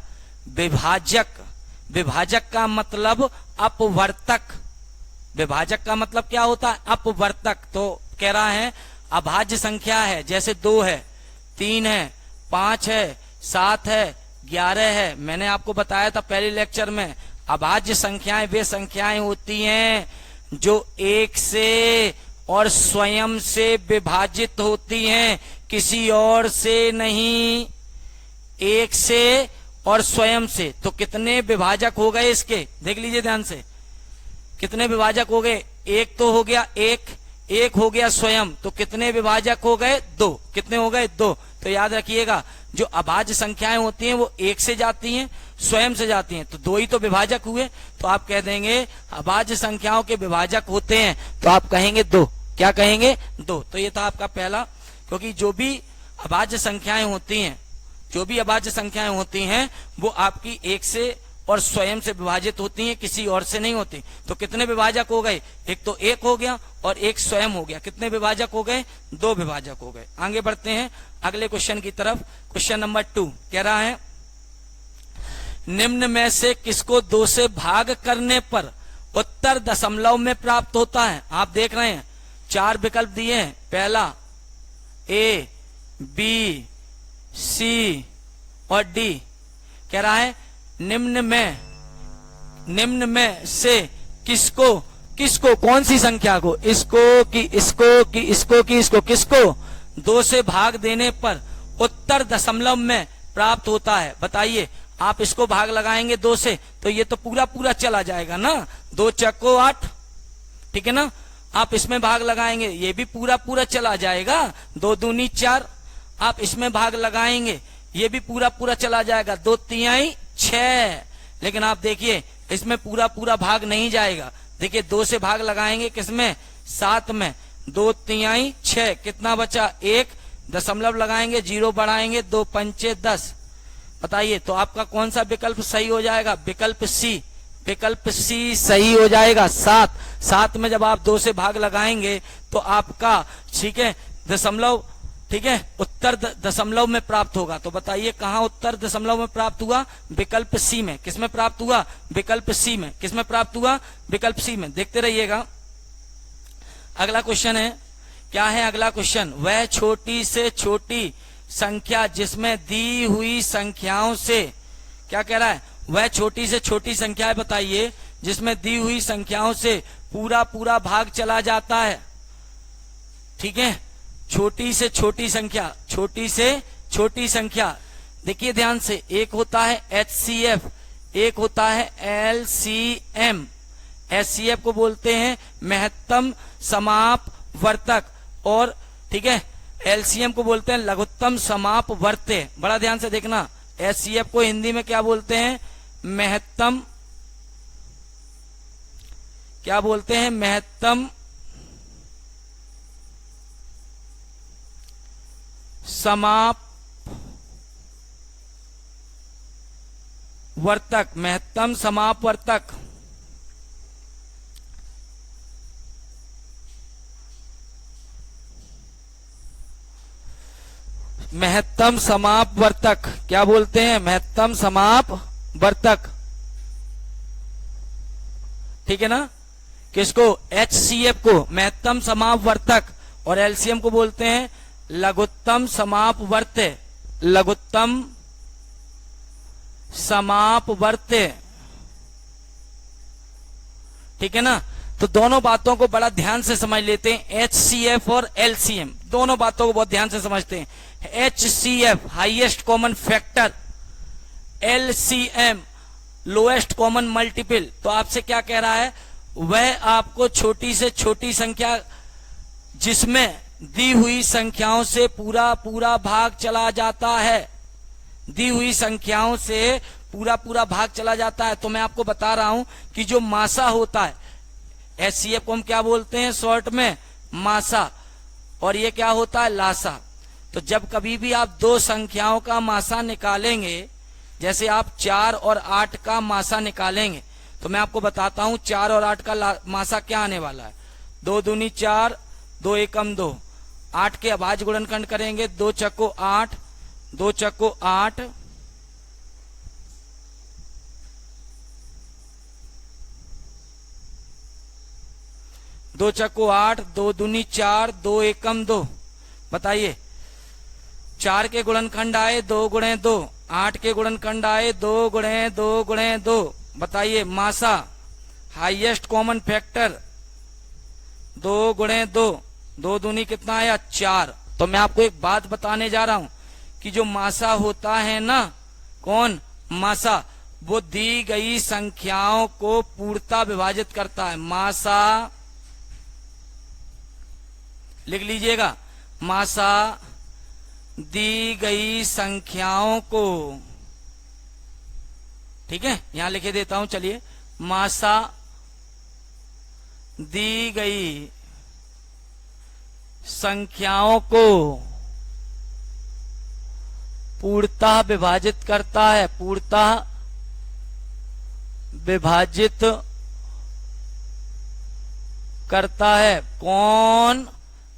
विभाजक, विभाजक का मतलब अपवर्तक, विभाजक का मतलब क्या होता है, अपवर्तक। तो कह रहा है अभाज्य संख्या है, जैसे 2 है, 3 है, 5 है, 7 है, 11 है। मैंने आपको बताया था पहले लेक्चर में, अभाज्य संख्याएं वे संख्याएं होती हैं जो 1 से और स्वयं से विभाजित होती हैं, किसी और से नहीं, 1 से और स्वयं से। तो कितने विभाजक हो गए इसके, देख लीजिए ध्यान से, कितने विभाजक हो गए। एक तो हो गया एक हो गया स्वयं, तो कितने विभाजक हो गए, 2। कितने हो गए, 2। तो याद रखिएगा जो अभाज्य संख्याएं होती हैं वो 1 से जाती हैं, स्वयं से जाती हैं, तो 2 ही तो विभाजक हुए। तो आप कह देंगे अभाज्य संख्याओं के विभाजक होते हैं, तो आप कहेंगे 2। क्या कहेंगे, 2। तो ये था आपका पहला, क्योंकि जो भी अभाज्य संख्याएं होती हैं, जो भी अभाज्य संख्याएं होती हैं वो आपकी 1 से और स्वयं से विभाजित होती हैं, किसी और से नहीं होती। तो कितने विभाजक हो गए, एक तो 1 हो गया और 1 स्वयं हो गया। कितने विभाजक हो गए, 2 विभाजक हो गए। आगे बढ़ते हैं अगले क्वेश्चन की तरफ। क्वेश्चन नंबर 2 कह रहा है, निम्न में से किसको 2 से भाग करने पर उत्तर दशमलव में प्राप्त होता है। आप देख रहे हैं 4 विकल्प दिए हैं, पहला A, B, C और D। कह रहा है निम्न में से किसको कौन सी संख्या को, इसको कि इसको कि इसको कि इसको, किसको 2 से भाग देने पर उत्तर दशमलव में प्राप्त होता है। बताइए, आप इसको भाग लगाएंगे 2 से तो ये तो पूरा पूरा चला जाएगा ना, 2 चक्को 8, ठीक है ना। आप इसमें भाग लगाएंगे ये भी पूरा पूरा चला जाएगा, 2 दूनी 4। आप इसमें भाग लगाएंगे ये भी पूरा पूरा चला जाएगा, 2 तिहाई 6। लेकिन आप देखिए इसमें पूरा पूरा भाग नहीं जाएगा। देखिए 2 से भाग लगाएंगे किसमें, 7 में, 2 तिहाई 6, कितना बचा, 1, दशमलव लगाएंगे, 0 बढ़ाएंगे, 2 पंचे 10। बताइए तो आपका कौन सा विकल्प सही हो जाएगा, विकल्प सी, विकल्प सी सही हो जाएगा। 7 में जब आप 2 से भाग लगाएंगे तो आपका, ठीक है, दशमलव, ठीक है, उत्तर दशमलव में प्राप्त होगा। तो बताइए कहां उत्तर दशमलव में प्राप्त हुआ, विकल्प सी में। किसमें प्राप्त हुआ, विकल्प सी में। किसमें प्राप्त हुआ, विकल्प सी में। देखते रहिएगा। अगला क्वेश्चन है, क्या है अगला क्वेश्चन, वह छोटी से छोटी संख्या जिसमें दी हुई संख्याओं से, क्या कह रहा है, वह छोटी से छोटी संख्या है, बताइए, जिसमें दी हुई संख्याओं से पूरा पूरा भाग चला जाता है। ठीक है, छोटी से छोटी संख्या, छोटी से छोटी संख्या। देखिए ध्यान से, एक होता है HCF, एक होता है LCM। HCF को बोलते हैं महत्तम समापवर्तक, और ठीक है LCM को बोलते हैं लघुत्तम समापवर्त्य। बड़ा ध्यान से देखना, HCF को हिंदी में क्या बोलते हैं, महत्तम, क्या बोलते हैं, महत्तम समापवर्तक, महत्तम समापवर्तक। महत्तम समापवर्तक क्या बोलते हैं, महत्तम समापवर्तक। ठीक है ना, किसको, HCF को महत्तम समापवर्तक, और LCM को बोलते हैं लघुत्तम समापवर्त्य, लघुत्तम समापवर्त्य। ठीक है ना, तो दोनों बातों को बड़ा ध्यान से समझ लेते हैं, HCF और LCM, दोनों बातों को बहुत ध्यान से समझते हैं। HCF highest common factor, LCM lowest common multiple. तो आपसे क्या कह रहा है, वह आपको छोटी से छोटी संख्या जिसमें दी हुई संख्याओं से पूरा पूरा भाग चला जाता है, दी हुई संख्याओं से पूरा पूरा भाग चला जाता है। तो मैं आपको बता रहा हूं कि जो मासा होता है, HCF को हम क्या बोलते हैं शॉर्ट में, मासा, और ये क्या होता है, लासा। तो जब कभी भी आप दो संख्याओं का मासा निकालेंगे, जैसे आप 4 और 8 का मासा निकालेंगे, तो मैं आपको बताता हूं 4 और 8 का मासा क्या आने वाला है। 2 दूनी 4, 2 एकम 2, 8 के अभाज्य गुणनखंड करेंगे, 2 चक्को 8, 2 चक्को 8, 2 चक्को 8, 2 दूनी 4, 2 एकम 2। बताइए 4 के गुणनखंड आए 2 गुणे 2, 8 के गुणनखंड आए 2 गुणे 2 गुणे 2। बताइए मासा, हाईएस्ट कॉमन फैक्टर 2 गुणे 2, 2 दूनी कितना आया 4। तो मैं आपको एक बात बताने जा रहा हूं कि जो मासा होता है ना, कौन, मासा, वो दी गई संख्याओं को पूर्णतः विभाजित करता है। मासा लिख लीजिएगा, मासा दी गई संख्याओं को, ठीक है, यहां लिखे देता हूं, चलिए, मासा दी गई संख्याओं को पूर्णतः विभाजित करता है, पूर्णतः विभाजित करता है। कौन,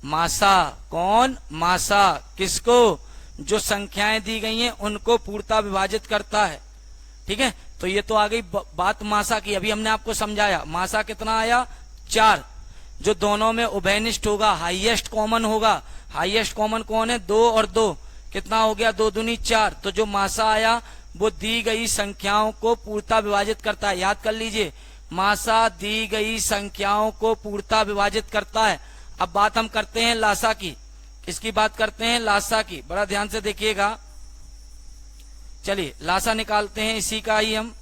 मासा, कौन, मासा, किसको, जो संख्याएं दी गई हैं उनको पूर्णतः विभाजित करता है। ठीक है, तो ये तो आ गई बात मासा की। अभी हमने आपको समझाया मासा कितना आया 4, जो दोनों में उभयनिष्ठ होगा, हाईएस्ट कॉमन होगा। हाईएस्ट कॉमन कौन है, 2 और 2, कितना हो गया 2 दूनी 4। तो जो मासा आया वो दी गई संख्याओं को पूर्णतः विभाजित करता है। याद कर लीजिए, मासा दी गई संख्याओं को पूर्णतः विभाजित करता है। अब बात हम करते हैं लासा की। किसकी बात करते हैं, लासा की। बड़ा ध्यान से देखिएगा, चलिए लासा निकालते हैं इसी का ही हम।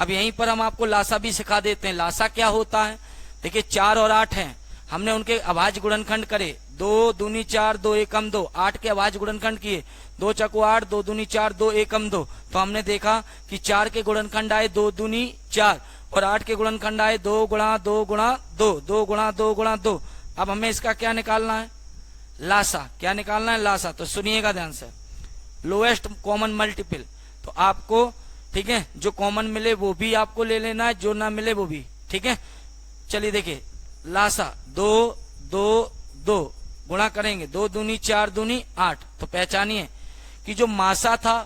अब यहीं पर हम आपको लासा भी सिखा देते हैं, लासा क्या होता है। देखिए 4 और 8 हैं, हमने उनके अभाज्य गुणनखंड करे, 2 दूनी 4, 2 एकम 2, 8 के अभाज्य गुणनखंड किए, 2 चको 8, 2 दूनी 4, 2 एकम 2। तो हमने देखा कि 4 के गुणनखंड आए 2 दूनी 4 और 8 के गुणनखंड आए 2 गुणा 2 गुणा 2, 2 गुणा 2 गुणा 2। अब हमें इसका क्या निकालना है, लासा। क्या निकालना है, लासा। तो सुनिएगा ध्यान से, लोएस्ट कॉमन मल्टीपल। तो आपको, ठीक है, जो कॉमन मिले वो भी आपको ले लेना है, जो ना मिले वो भी, ठीक है। चलिए देखिए, लासा 2 2 2 गुणा करेंगे, 2 दूनी 4 दूनी 8। तो पहचानिए कि जो मासा था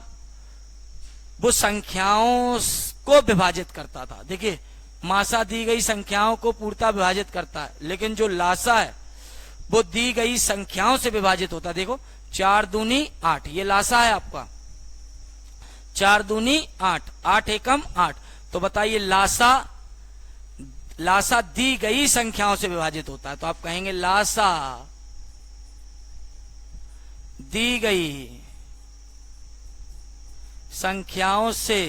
वो संख्याओं को विभाजित करता था। देखिए मासा दी गई संख्याओं को पूर्णतः विभाजित करता है, लेकिन जो लासा है वो दी गई संख्याओं से विभाजित होता है। देखो 4 दूनी 8, ये लासा है आपका, 4 दूनी 8, 8 एकम 8। तो बताइए लासा, लासा दी गई संख्याओं से विभाजित होता है। तो आप कहेंगे लासा दी गई संख्याओं से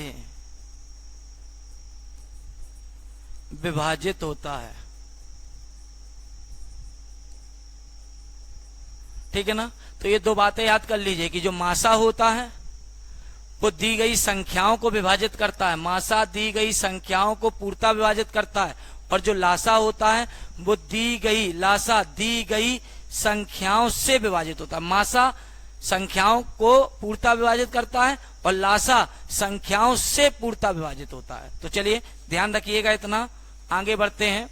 विभाजित होता है। ठीक है ना। तो ये दो बातें याद कर लीजिए कि जो मासा होता है वो दी गई संख्याओं को विभाजित करता है, मासा दी गई संख्याओं को पूर्णतः विभाजित करता है। और जो लासा होता है वो दी गई, लासा दी गई संख्याओं से विभाजित होता है। मासा संख्याओं को पूर्णतः विभाजित करता है और लासा संख्याओं से पूर्णतः विभाजित होता है। तो चलिए ध्यान रखिएगा, इतना आगे बढ़ते हैं।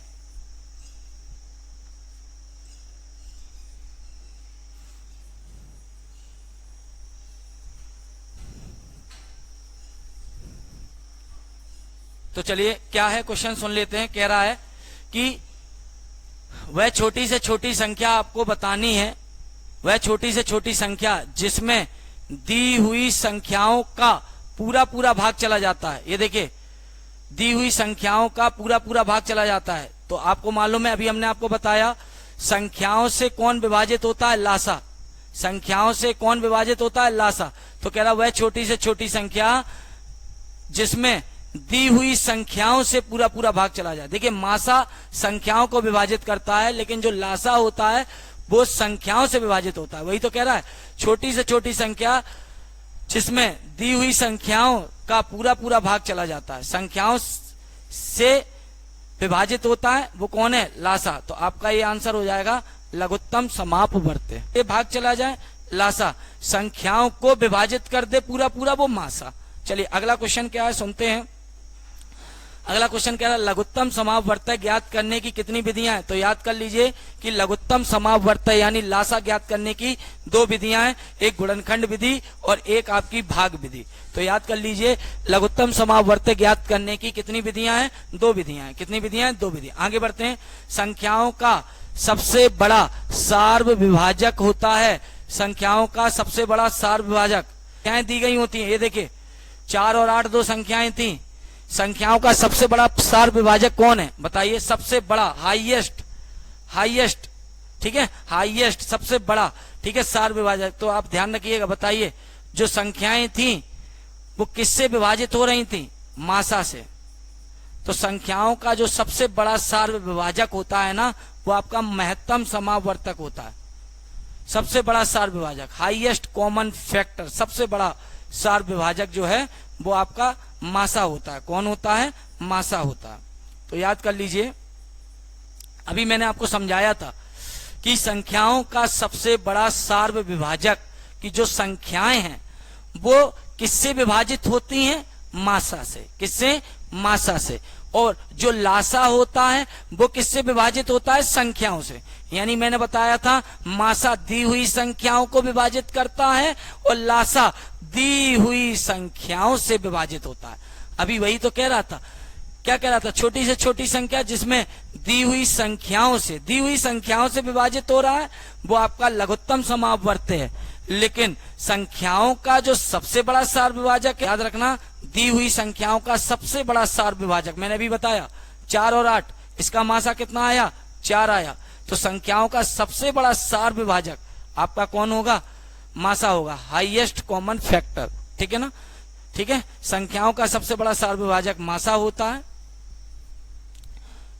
तो चलिए क्या है क्वेश्चन सुन लेते हैं। कह रहा है कि वह छोटी से छोटी संख्या आपको बतानी है, वह छोटी से छोटी संख्या जिसमें दी हुई संख्याओं का पूरा पूरा भाग चला जाता है। ये देखिए, दी हुई संख्याओं का पूरा पूरा भाग चला जाता है। तो आपको मालूम है, अभी हमने आपको बताया संख्याओं से कौन विभाजित होता है, लासा। संख्याओं से कौन विभाजित होता है, लासा। तो कह रहा वह छोटी से छोटी संख्या जिसमें दी हुई संख्याओं से पूरा पूरा भाग चला जाए। देखिए मासा संख्याओं को विभाजित करता है, लेकिन जो लासा होता है वो संख्याओं से विभाजित होता है। वही तो कह रहा है, छोटी से छोटी संख्या जिसमें दी हुई संख्याओं का पूरा पूरा भाग चला जाता है, संख्याओं से विभाजित होता है वो कौन है? लासा। तो आपका ये आंसर हो जाएगा लघुत्तम समापवर्त्य। ये भाग चला जाए लासा, संख्याओं को विभाजित कर दे पूरा पूरा वो मासा। चलिए अगला क्वेश्चन क्या है सुनते हैं। अगला क्वेश्चन कह रहा है लघुत्तम समापवर्त्य ज्ञात करने की कितनी विधियां हैं? तो याद कर लीजिए कि लघुत्तम समापवर्त्य यानी लासा ज्ञात करने की दो विधियां हैं, एक गुणनखंड विधि और एक आपकी भाग विधि। तो याद कर लीजिए लघुत्तम समापवर्त्य ज्ञात करने की कितनी विधियां हैं? दो विधियां हैं। कितनी विधियां हैं? दो विधियां। आगे बढ़ते हैं। संख्याओं का सबसे बड़ा सार्वविभाजक होता है। संख्याओं का सबसे बड़ा सार्वविभाजक संख्याएं दी गई होती हैं। ये देखिए 4 और 8 दो संख्याएं थी। संख्याओं का सबसे बड़ा सार्वविभाजक कौन है? बताइए। सबसे बड़ा, हाईएस्ट, ठीक है, हाईएस्ट सबसे बड़ा, ठीक है, सार्वविभाजक। तो आप ध्यान रखिएगा। बताइए जो संख्याएं थी वो किससे विभाजित हो रही थी? मासा से। तो संख्याओं का जो सबसे बड़ा सार्वविभाजक होता है ना वो आपका महत्तम समापवर्तक होता है। सबसे बड़ा सार्वविभाजक, हाईएस्ट कॉमन फैक्टर, सबसे बड़ा सार्वविभाजक जो है वो आपका मासा होता है। कौन होता है? मासा होता है। तो याद कर लीजिए अभी मैंने आपको समझाया था कि संख्याओं का सबसे बड़ा सार्वविभाजक की जो संख्याएं हैं वो किससे विभाजित होती हैं? मासा से। किससे? मासा से। और जो लासा होता है वो किससे विभाजित होता है? संख्याओं से। यानी मैंने बताया था मासा दी हुई संख्याओं को विभाजित करता है और लासा दी हुई संख्याओं से विभाजित होता है। अभी वही तो कह रहा था। क्या कह रहा था? छोटी से छोटी संख्या जिसमें दी हुई संख्याओं से विभाजित हो रहा है वो आपका लघुत्तम समापवर्त्य है। लेकिन संख्याओं का जो सबसे बड़ा सार्वविभाजक, याद रखना, दी हुई संख्याओं का सबसे बड़ा सार्वविभाजक मैंने अभी बताया 4 और 8, इसका मासा कितना आया? 4 आया। तो संख्याओं का सबसे बड़ा सार्वविभाजक आपका कौन होगा? मासा होगा, हाईएस्ट कॉमन फैक्टर। ठीक है ना? ठीक है, संख्याओं का सबसे बड़ा सार्वविभाजक मासा होता है।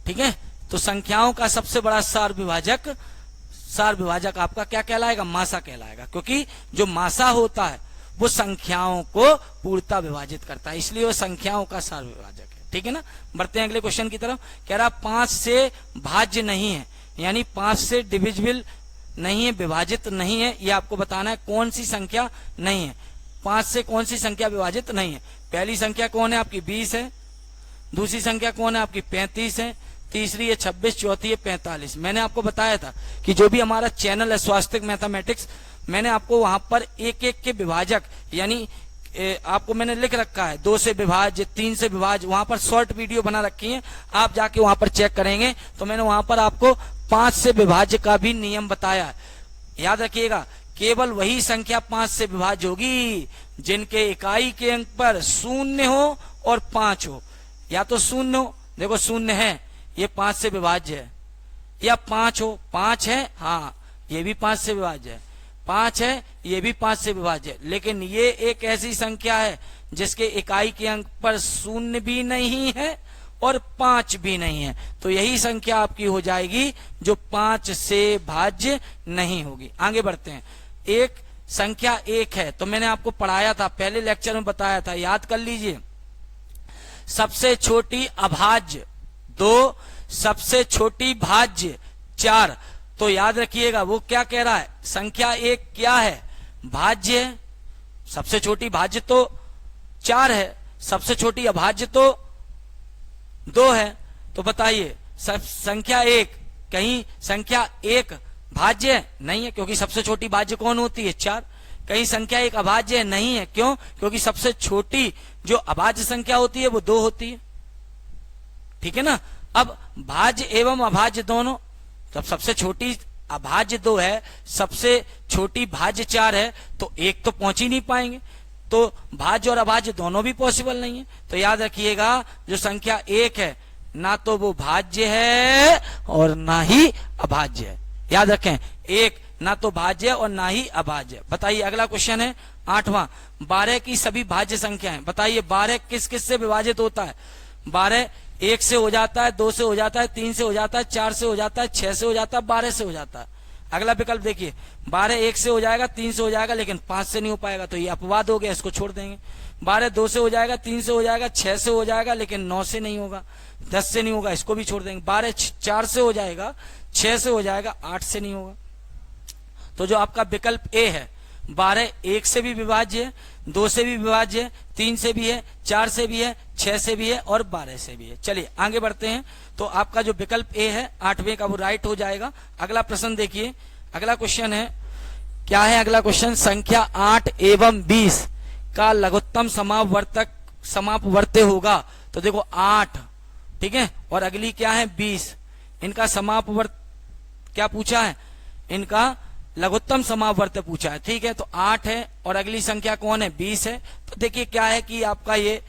ठीक है, तो संख्याओं का सबसे बड़ा सार्वविभाजक आपका क्या कहलाएगा? मासा कहलाएगा। क्योंकि जो मासा होता है वो संख्याओं को पूर्णतः विभाजित करता है, इसलिए वो संख्याओं का सार्वविभाजक है। ठीक है ना? बढ़ते हैं अगले क्वेश्चन की तरफ। कह रहा 5 से भाज्य नहीं है, यानी 5 से डिविजिबल नहीं है, विभाजित नहीं है। ये आपको बताना है कौन सी संख्या नहीं है। 5 से कौन सी संख्या विभाजित नहीं है? पहली संख्या कौन है? आपकी 20 है। दूसरी संख्या कौन है? आपकी 35 है। तीसरी है 26, चौथी है 45। मैंने आपको बताया था कि जो भी हमारा चैनल है स्वास्तिक मैथमेटिक्स, मैंने आपको वहां पर एक एक के विभाजक यानी आपको मैंने लिख रखा है 2 से विभाज्य, 3 से विभाज्य, वहां पर शॉर्ट वीडियो बना रखी है। आप जाके वहां पर चेक करेंगे तो मैंने वहां पर आपको 5 से विभाज्य का भी नियम बताया है। याद रखिएगा, केवल वही संख्या 5 से विभाज्य होगी जिनके इकाई के अंक पर 0 हो और 5 हो। या तो 0 हो, देखो 0 है, ये 5 से विभाज्य है, या 5 हो, 5 है, हाँ ये भी 5 से विभाज्य है, 5 है, ये भी 5 से विभाज्य है। लेकिन ये एक ऐसी संख्या है जिसके इकाई के अंक पर 0 भी नहीं है और 5 भी नहीं है, तो यही संख्या आपकी हो जाएगी जो 5 से भाज्य नहीं होगी। आगे बढ़ते हैं। एक संख्या 1 है, तो मैंने आपको पढ़ाया था, पहले लेक्चर में बताया था, याद कर लीजिए। सबसे छोटी अभाज्य 2, सबसे छोटी भाज्य 4। तो याद रखिएगा वो क्या कह रहा है? संख्या 1 क्या है? भाज्य है। सबसे छोटी भाज्य तो 4 है, सबसे छोटी अभाज्य तो 2 है। तो बताइए संख्या 1, कहीं संख्या 1 भाज्य है? नहीं है, क्योंकि सबसे छोटी भाज्य कौन होती है? 4। कहीं संख्या 1 अभाज्य है? नहीं है। क्यों? क्योंकि सबसे छोटी जो अभाज्य संख्या होती है वो 2 होती है। ठीक है ना? अब भाज्य एवं अभाज्य दोनों, तब सबसे छोटी अभाज्य 2 है, सबसे छोटी भाज्य 4 है, तो 1 तो पहुंच ही नहीं पाएंगे, तो भाज्य और अभाज्य दोनों भी पॉसिबल नहीं है। तो याद रखिएगा जो संख्या 1 है ना तो वो भाज्य है और ना ही अभाज्य है। याद रखें, 1 ना तो भाज्य और ना ही अभाज्य। बताइए अगला क्वेश्चन है 8वां। 12 की सभी भाज्य संख्याएं, बताइए 12 किस किस से विभाजित होता है? 12 1 से हो जाता है, 2 से हो जाता है, 3 से हो जाता है, 4 से हो जाता है, 6 से हो जाता है, 12 से हो जाता है। अगला विकल्प देखिए, 12 1 से हो जाएगा, 3 से हो जाएगा, लेकिन 5 से नहीं हो पाएगा, तो ये अपवाद हो गया, इसको छोड़ देंगे। 12 2 से हो जाएगा, 3 से हो जाएगा, 6 से हो जाएगा, लेकिन 9 से नहीं होगा, 10 से नहीं होगा, इसको भी छोड़ देंगे। 12 4 से हो जाएगा, 6 से हो जाएगा, 8 से नहीं होगा। तो जो आपका विकल्प ए है 12 1 से भी विभाज्य है, 2 से भी विभाज्य है, 3 से भी है, 4 से भी है, 6 से भी है और 12 से भी है। चलिए आगे बढ़ते हैं। तो आपका जो विकल्प ए है 8वें का वो राइट हो जाएगा। अगला प्रश्न देखिए, अगला क्वेश्चन है, क्या है अगला क्वेश्चन? संख्या 8 एवं 20 का लघुत्तम समापवर्त्य होगा। तो देखो 8, ठीक है, और अगली क्या है 20, इनका समापवर्त क्या पूछा है? इनका लघुत्तम समापवर्त्य पूछा है, ठीक है। तो 8 है और अगली संख्या कौन है? 20 है। तो देखिए क्या है कि आपका ये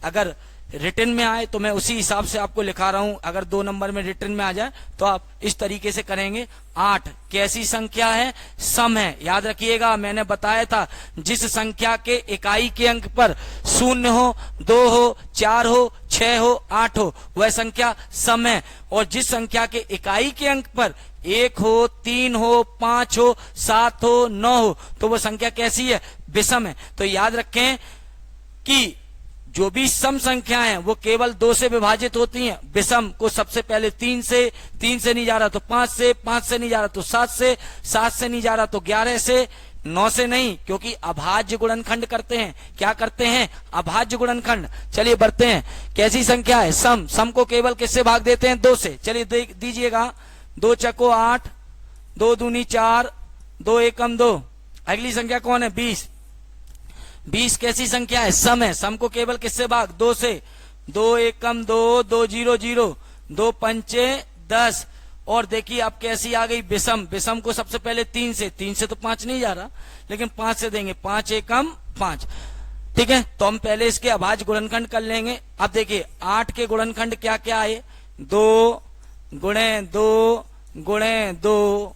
अगर रिटर्न में आए तो मैं उसी हिसाब से आपको लिखा रहा हूं। अगर 2 नंबर में रिटर्न में आ जाए तो आप इस तरीके से करेंगे। 8 कैसी संख्या है? सम है। याद रखिएगा, मैंने बताया था जिस संख्या के इकाई के अंक पर 0 हो, 2 हो, 4 हो, 6 हो, 8 हो, वह संख्या सम है। और जिस संख्या के इकाई के अंक पर 1 हो, 3 हो, 5 हो, 7 हो, 9 हो, तो वो संख्या कैसी है? विषम है। तो याद रखें कि जो भी सम संख्याएं हैं वो केवल 2 से विभाजित होती हैं। विषम को सबसे पहले 3 से नहीं जा रहा तो 5 से, 5 से नहीं जा रहा तो 7 से, 7 से नहीं जा रहा तो 11 से, 9 से नहीं, क्योंकि अभाज्य गुणनखंड करते हैं। क्या करते हैं? अभाज्य गुणनखंड। चलिए बढ़ते हैं। कैसी संख्या है? सम। सम को केवल किससे भाग देते हैं? 2 से। चलिए दीजिएगा। 2 चको 8, 2 दूनी 4, 2 एकम 2। अगली संख्या कौन है? 20। 20 कैसी संख्या है? सम है। सम को केवल किससे भाग? 2 से। 2 एकम 2, 2 0 0, 2 पंचे 10। और देखिए अब कैसी आ गई? विषम। विषम को सबसे पहले 3 से तो 5 नहीं जा रहा, लेकिन 5 से देंगे। 5 एकम 5, ठीक है। तो हम पहले इसके अभाज्य गुणनखंड कर लेंगे। अब देखिए 8 के गुणनखंड क्या क्या आए? 2 गुणे 2 गुणे 2,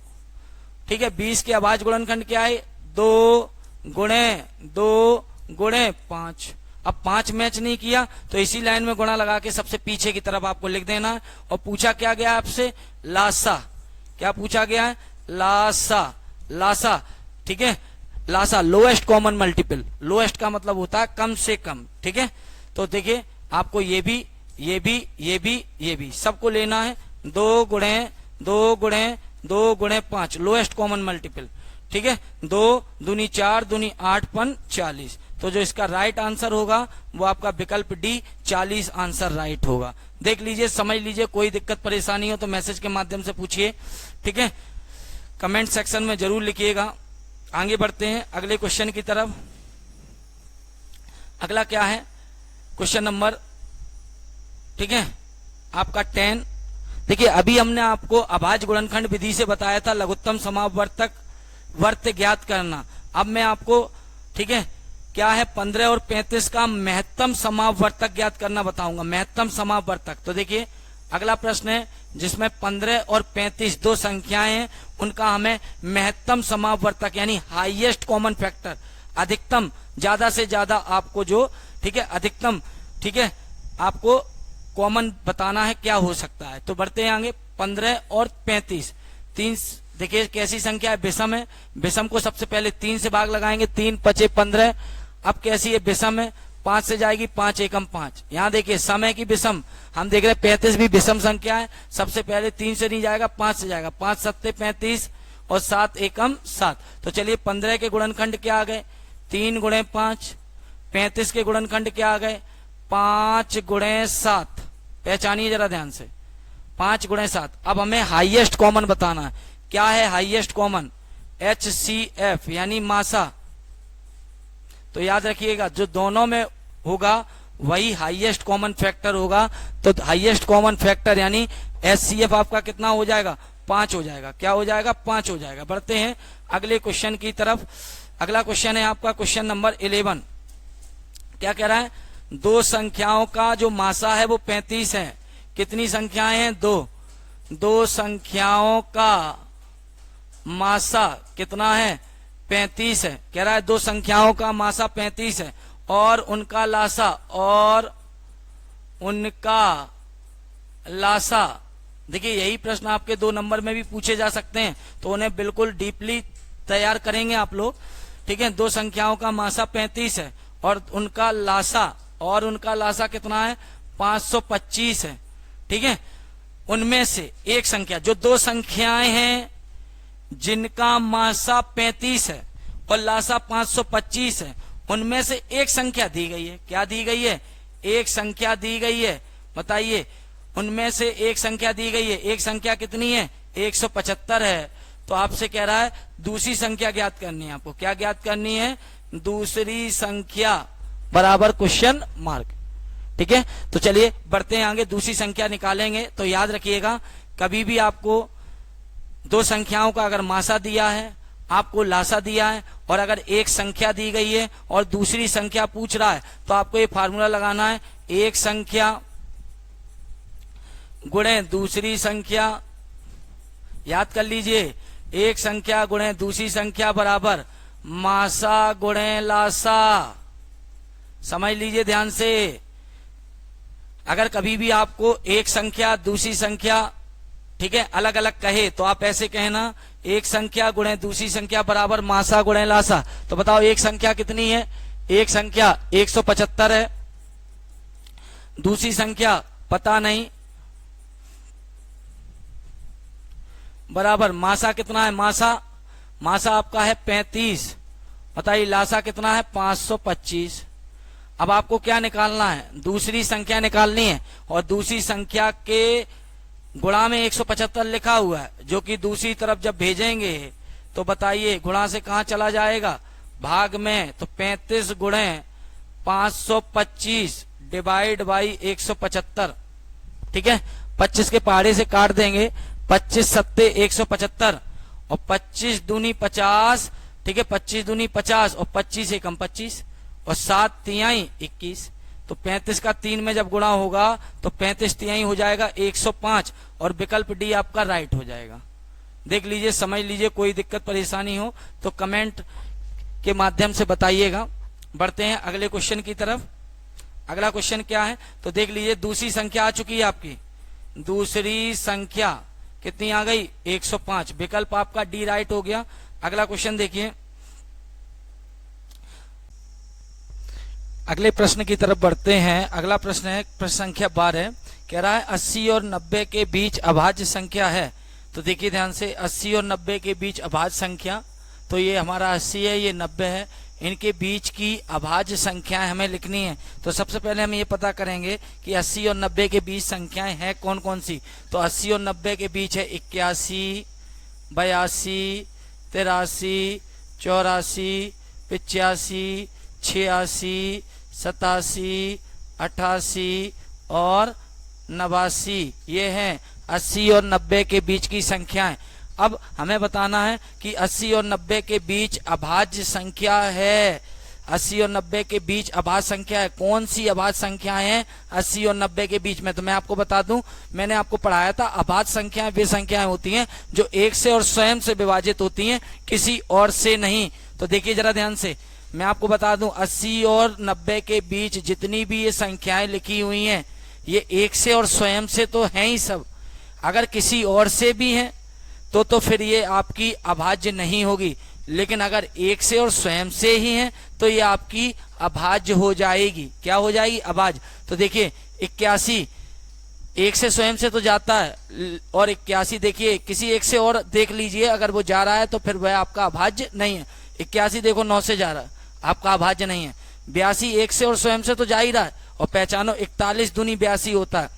ठीक है। 20 के अभाज्य गुणनखंड क्या है? 2 गुणे 2 गुणे 5। अब 5 मैच नहीं किया तो इसी लाइन में गुणा लगा के सबसे पीछे की तरफ आपको लिख देना है। और पूछा क्या गया आपसे? लासा। क्या पूछा गया है? लासा। लासा, ठीक है। लासा लोएस्ट कॉमन मल्टीपल। लोएस्ट का मतलब होता है कम से कम, ठीक है। तो देखिए आपको ये भी सबको लेना है। 2 गुणे 2 गुणे 2 गुणे 5 लोएस्ट कॉमन मल्टीपल, ठीक है। 2 दूनी 4 दूनी 8 पन 40। तो जो इसका राइट आंसर होगा वो आपका विकल्प डी 40 आंसर राइट होगा। देख लीजिए, समझ लीजिए, कोई दिक्कत परेशानी हो तो मैसेज के माध्यम से पूछिए, ठीक है। कमेंट सेक्शन में जरूर लिखिएगा। आगे बढ़ते हैं अगले क्वेश्चन की तरफ। अगला क्या है? क्वेश्चन नंबर, ठीक है, आपका 10। देखिए अभी हमने आपको अभाज्य गुणनखंड विधि से बताया था लघुत्तम समापवर्त्य ज्ञात करना। अब मैं आपको, ठीक है, क्या है 15 और 35 का महत्तम समापवर्तक ज्ञात करना बताऊंगा। महत्तम समापवर्तक। तो देखिए अगला प्रश्न है जिसमें 15 और 35 दो संख्याएं हैं, उनका हमें महत्तम समापवर्तक यानी हाईएस्ट कॉमन फैक्टर, अधिकतम, ज्यादा से ज्यादा आपको जो, ठीक है, अधिकतम, ठीक है, आपको कॉमन बताना है क्या हो सकता है। तो बढ़ते हैं आगे। 15 और 35 तीन, देखिए कैसी संख्या है? विषम है। विषम को सबसे पहले 3 से भाग लगाएंगे। 3 पचे 15। अब कैसी है? विषम है। 5 से जाएगी, 5 एकम 5। यहाँ देखिए समय की विषम, हम देख रहे हैं 35 भी विषम संख्या है। सबसे पहले 3 से नहीं जाएगा, 5 से जाएगा। 5 सत्ते 35 और 7 एकम 7। तो चलिए 15 के गुणनखंड क्या आ गए? 3 गुणे 5। 35 के गुणनखंड क्या आ गए? 5 गुणे 7। पहचानिए जरा ध्यान से, 5 गुणे 7। अब हमें हाईएस्ट कॉमन बताना है। क्या है हाईएस्ट कॉमन? HCF यानी मासा। तो याद रखिएगा जो दोनों में होगा वही हाईएस्ट कॉमन फैक्टर होगा। तो हाईएस्ट कॉमन फैक्टर यानी HCF आपका कितना हो जाएगा? 5 हो जाएगा। क्या हो जाएगा? 5 हो जाएगा। बढ़ते हैं अगले क्वेश्चन की तरफ। अगला क्वेश्चन है आपका क्वेश्चन नंबर 11। क्या कह रहा है? दो संख्याओं का जो मासा है वो 35 है। कितनी संख्याएं हैं? 2। दो संख्याओं का मासा कितना है? 35 है। कह रहा है दो संख्याओं का मासा 35 है और उनका लासा देखिए यही प्रश्न आपके 2 नंबर में भी पूछे जा सकते हैं, तो उन्हें बिल्कुल डीपली तैयार करेंगे आप लोग, ठीक है। दो संख्याओं का मासा 35 है और उनका लासा कितना है 525 है। ठीक है, उनमें से एक संख्या, जो दो संख्याएं हैं जिनका मासा 35 है और लासा 525 है, उनमें से एक संख्या दी गई है। क्या दी गई है? एक संख्या दी गई है। बताइए, उनमें से एक संख्या दी गई है। एक संख्या कितनी है? 175 है। तो आपसे कह रहा है दूसरी संख्या ज्ञात करनी है। आपको क्या ज्ञात करनी है? दूसरी संख्या बराबर क्वेश्चन मार्क। ठीक है, तो चलिए बढ़ते हैं आगे, दूसरी संख्या निकालेंगे। तो याद रखिएगा, कभी भी आपको दो संख्याओं का अगर मासा दिया है, आपको लासा दिया है, और अगर एक संख्या दी गई है और दूसरी संख्या पूछ रहा है, तो आपको ये फार्मूला लगाना है, एक संख्या गुणे दूसरी संख्या। याद कर लीजिए, एक संख्या गुणे दूसरी संख्या बराबर मासा गुणे लासा। समझ लीजिए ध्यान से। अगर कभी भी आपको एक संख्या दूसरी संख्या, ठीक है, अलग अलग कहे, तो आप ऐसे कहना, एक संख्या गुणे दूसरी संख्या बराबर मासा गुणे लासा। तो बताओ एक संख्या कितनी है? एक संख्या 175 है, दूसरी संख्या पता नहीं, बराबर मासा कितना है? मासा आपका है 35। बताइए लासा कितना है? 525। अब आपको क्या निकालना है? दूसरी संख्या निकालनी है, और दूसरी संख्या के गुणा में 175 लिखा हुआ है, जो कि दूसरी तरफ जब भेजेंगे तो बताइए गुणा से कहां चला जाएगा? भाग में। तो 35 गुणे 525 डिवाइड बाई 175। ठीक है, 25 के पहाड़े से काट देंगे, 25 सत्ते 175 और 25 दूनी 50। ठीक है, 25 दूनी 50 और 25 एकम 25 और 7 तिहाई 21। तो 35 का 3 में जब गुणा होगा तो 35 तिहाई हो जाएगा 105, और विकल्प डी आपका राइट हो जाएगा। देख लीजिए, समझ लीजिए, कोई दिक्कत परेशानी हो तो कमेंट के माध्यम से बताइएगा। बढ़ते हैं अगले क्वेश्चन की तरफ। अगला क्वेश्चन क्या है? तो देख लीजिए, दूसरी संख्या आ चुकी है आपकी। दूसरी संख्या कितनी आ गई? 105। विकल्प आपका डी राइट हो गया। अगला क्वेश्चन देखिए, अगले प्रश्न की तरफ बढ़ते हैं। अगला प्रश्न है प्रश्न संख्या 12। कह रहा है 80 और 90 के बीच अभाज्य संख्या है। तो देखिए ध्यान से, 80 और 90 के बीच अभाज्य संख्या, तो ये हमारा 80 है, ये 90 है, इनके बीच की अभाज्य संख्याएं हमें लिखनी है। तो सबसे पहले हम ये पता करेंगे कि 80 और 90 के बीच संख्याएं हैं कौन कौन सी। तो 80 और 90 के बीच है 81, 82, 83, 84, 85, 86, 87, 88 और 89। ये हैं 80 और 90 के बीच की संख्याएं। अब हमें बताना है कि 80 और 90 के बीच अभाज्य संख्या है। 80 और 90 के बीच अभाज्य संख्या है। कौन सी अभाज्य संख्याएं हैं 80 और 90 के बीच में? तो मैं आपको बता दूं, मैंने आपको पढ़ाया था, अभाज्य संख्याएं वे संख्याएं होती हैं जो एक से और स्वयं से विभाजित होती हैं, किसी और से नहीं। तो देखिए जरा ध्यान से, मैं आपको बता दूं, 80 और 90 के बीच जितनी भी ये संख्याएं लिखी हुई हैं, ये एक से और स्वयं से तो हैं ही सब। अगर किसी और से भी हैं तो फिर ये आपकी अभाज्य नहीं होगी, लेकिन अगर एक से और स्वयं से ही हैं तो ये आपकी अभाज्य हो जाएगी। क्या हो जाएगी? अभाज्य। तो देखिए 81 एक से स्वयं से तो जाता है, और 81 देखिए किसी एक से और देख लीजिए, अगर वो जा रहा है तो फिर वह आपका अभाज्य नहीं है। 81 देखो 9 से जा रहा है, आपका अभाज्य नहीं है। 82 एक से और स्वयं से तो जा ही रहा है, और पहचानो 41 दूनी 82 होता है,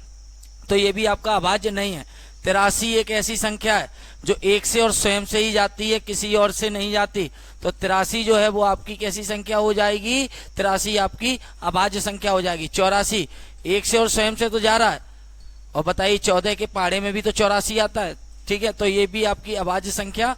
तो ये भी आपका अभाज्य नहीं है। 83 एक ऐसी संख्या है जो एक से और स्वयं से ही जाती है, किसी और से नहीं जाती। तो 83 जो है वो आपकी कैसी संख्या हो जाएगी? 83 आपकी अभाज्य संख्या हो जाएगी। 84 एक से और स्वयं से तो जा रहा है, और बताइए 14 के पहाड़े में भी तो 84 आता है। ठीक है, तो ये भी आपकी अभाज्य संख्या,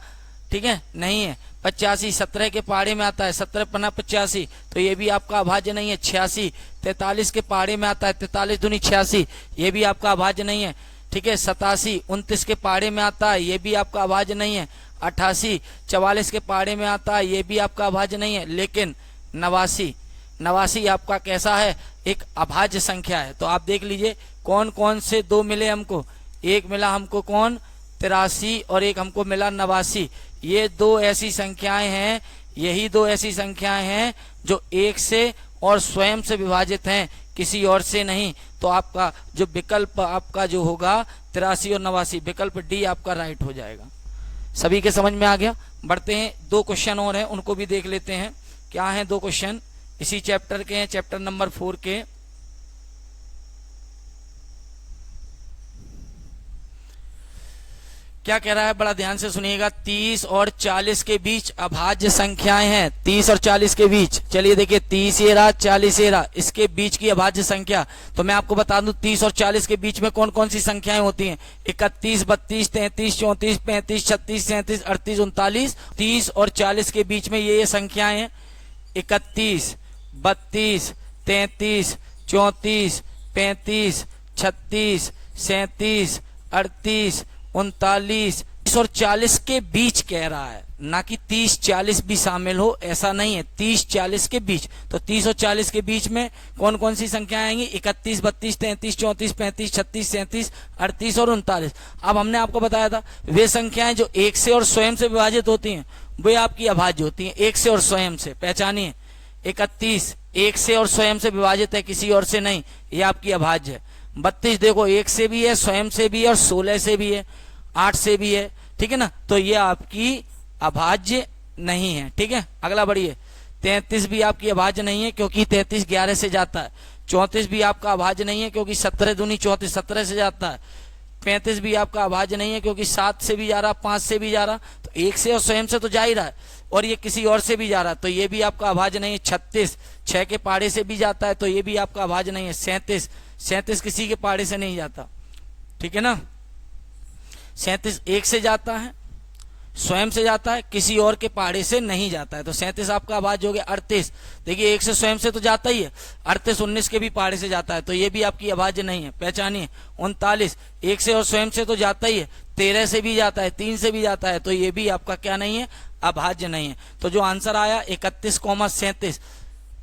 ठीक है, नहीं है। 85 17 के पहाड़े में आता है, 17 पन्ना 85, तो ये भी आपका अभाज्य नहीं है। 86 43 के पहाड़े में आता है, 43 दूनी 86, ये भी आपका अभाज्य नहीं है। ठीक है, 87 29 के पहाड़े में आता है, ये भी आपका अभाज्य नहीं है। 88 44 के पहाड़े में आता है, ये भी आपका अभाज्य नहीं है। लेकिन 89 आपका कैसा है? एक अभाज्य संख्या है। तो आप देख लीजिए कौन कौन से दो मिले हमको। एक मिला हमको कौन? 83, और एक हमको मिला 89। ये दो ऐसी संख्याएं हैं, यही दो ऐसी संख्याएं हैं जो एक से और स्वयं से विभाजित हैं, किसी और से नहीं। तो आपका जो विकल्प आपका जो होगा 83 और 89, विकल्प डी आपका राइट हो जाएगा। सभी के समझ में आ गया। बढ़ते हैं, 2 क्वेश्चन और हैं, उनको भी देख लेते हैं। क्या हैं 2 क्वेश्चन? इसी चैप्टर के हैं, चैप्टर नंबर 4 के। क्या कह रहा है, बड़ा ध्यान से सुनिएगा। 30 और 40 के बीच अभाज्य संख्याएं हैं। 30 और 40 के बीच, चलिए देखिए, 30 ये रहा, 40 ये रहा, इसके बीच की अभाज्य संख्या। तो मैं आपको बता दूं 30 और 40 के बीच में कौन कौन सी संख्याएं होती हैं। 31, 32, 33, 34, 35, 36, 37, 38, 39। 30 और 40 के बीच में ये संख्याएं हैं। 31, 32, 33, 34, 35, 36, 37, 38, 39। 30 और 40 के बीच कह रहा है, ना कि 30, 40 भी शामिल हो, ऐसा नहीं है। 30, 40 के बीच। तो 30 और 40 के बीच में कौन कौन सी संख्याएं आएंगी? 31, 32, 33, 34, 35, 36, 37, 38 और 39। अब हमने आपको बताया था वे संख्याएं जो 1 से और स्वयं से विभाजित होती हैं वे आपकी अभाज्य होती हैं। 1 से और स्वयं से, पहचानिए। 31 1 से और स्वयं से विभाजित है, किसी और से नहीं, ये आपकी अभाज्य है। 32 देखो 1 से भी है, स्वयं से भी है, और 16 से भी है, 8 से भी है, ठीक है ना। तो ये आपकी अभाज्य नहीं है, ठीक है। अगला बढ़िए। 33 भी आपकी अभाज्य नहीं है, क्योंकि 33 11 से जाता है। 34 भी आपका अभाज्य नहीं है, क्योंकि 17 दूनी 34, 17 से जाता है। 35 भी आपका अभाज्य नहीं है, क्योंकि 7 से भी जा रहा, 5 से भी जा रहा। तो 1 से और स्वयं से तो जा ही रहा है, और ये किसी और से भी जा रहा है, तो ये भी आपका अभाज्य नहीं है। 36 6 के पाड़े से भी जाता है, तो ये भी आपका अभाज्य नहीं है। 37 किसी के पाड़े से नहीं जाता, ठीक है ना। 37 1 से जाता है, स्वयं से जाता है, किसी और के पाड़े से नहीं जाता है, तो 37 आपका अभाज्य हो गया। 38 देखिए 1 से स्वयं से तो जाता ही है, 38 19 के भी पाड़े से जाता है, तो ये भी आपकी अभाज्य नहीं है, पहचानिए। 39 1 से और स्वयं से तो जाता ही है, 13 से भी जाता है, 3 से भी जाता है, तो ये भी आपका क्या नहीं है, अभाज्य नहीं है। तो जो आंसर आया 31, 37,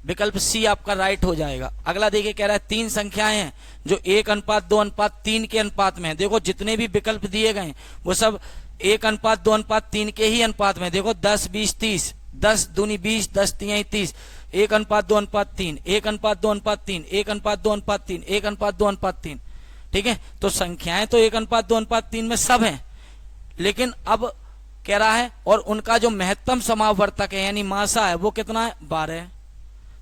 विकल्प सी आपका राइट हो जाएगा। अगला देखिए, कह रहा है 3 संख्याएं हैं जो 1:2:3 के अनुपात में है। देखो जितने भी विकल्प दिए गए वो सब 1:2:3 के ही अनुपात में। देखो 10, 20, 30, 10 दूनी 20, 10 तिहाई 30, 1:2:3, 1:2:3, 1:2:3, 1:2:3, ठीक है। तो संख्याएं तो 1:2:3 में सब हैं, लेकिन अब कह रहा है और उनका जो महत्तम समावर्तक है यानी मासा है वो कितना है, 12।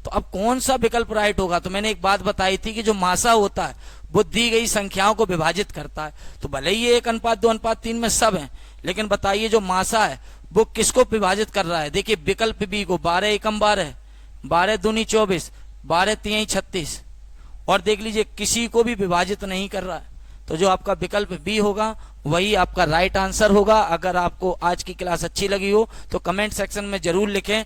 तो अब कौन सा विकल्प राइट होगा? तो मैंने एक बात बताई थी कि जो मासा होता है वो दी गई संख्याओं को विभाजित करता है। तो भले ही 1:2:3 में सब है, लेकिन बताइए जो मासा है वो किसको विभाजित कर रहा है? देखिए विकल्प बी को, 12 एकम 12, 12 दूनी 24, 12 तिहाई 36, और देख लीजिए किसी को भी विभाजित नहीं कर रहा है। तो जो आपका विकल्प बी होगा वही आपका राइट आंसर होगा। अगर आपको आज की क्लास अच्छी लगी हो तो कमेंट सेक्शन में जरूर लिखें।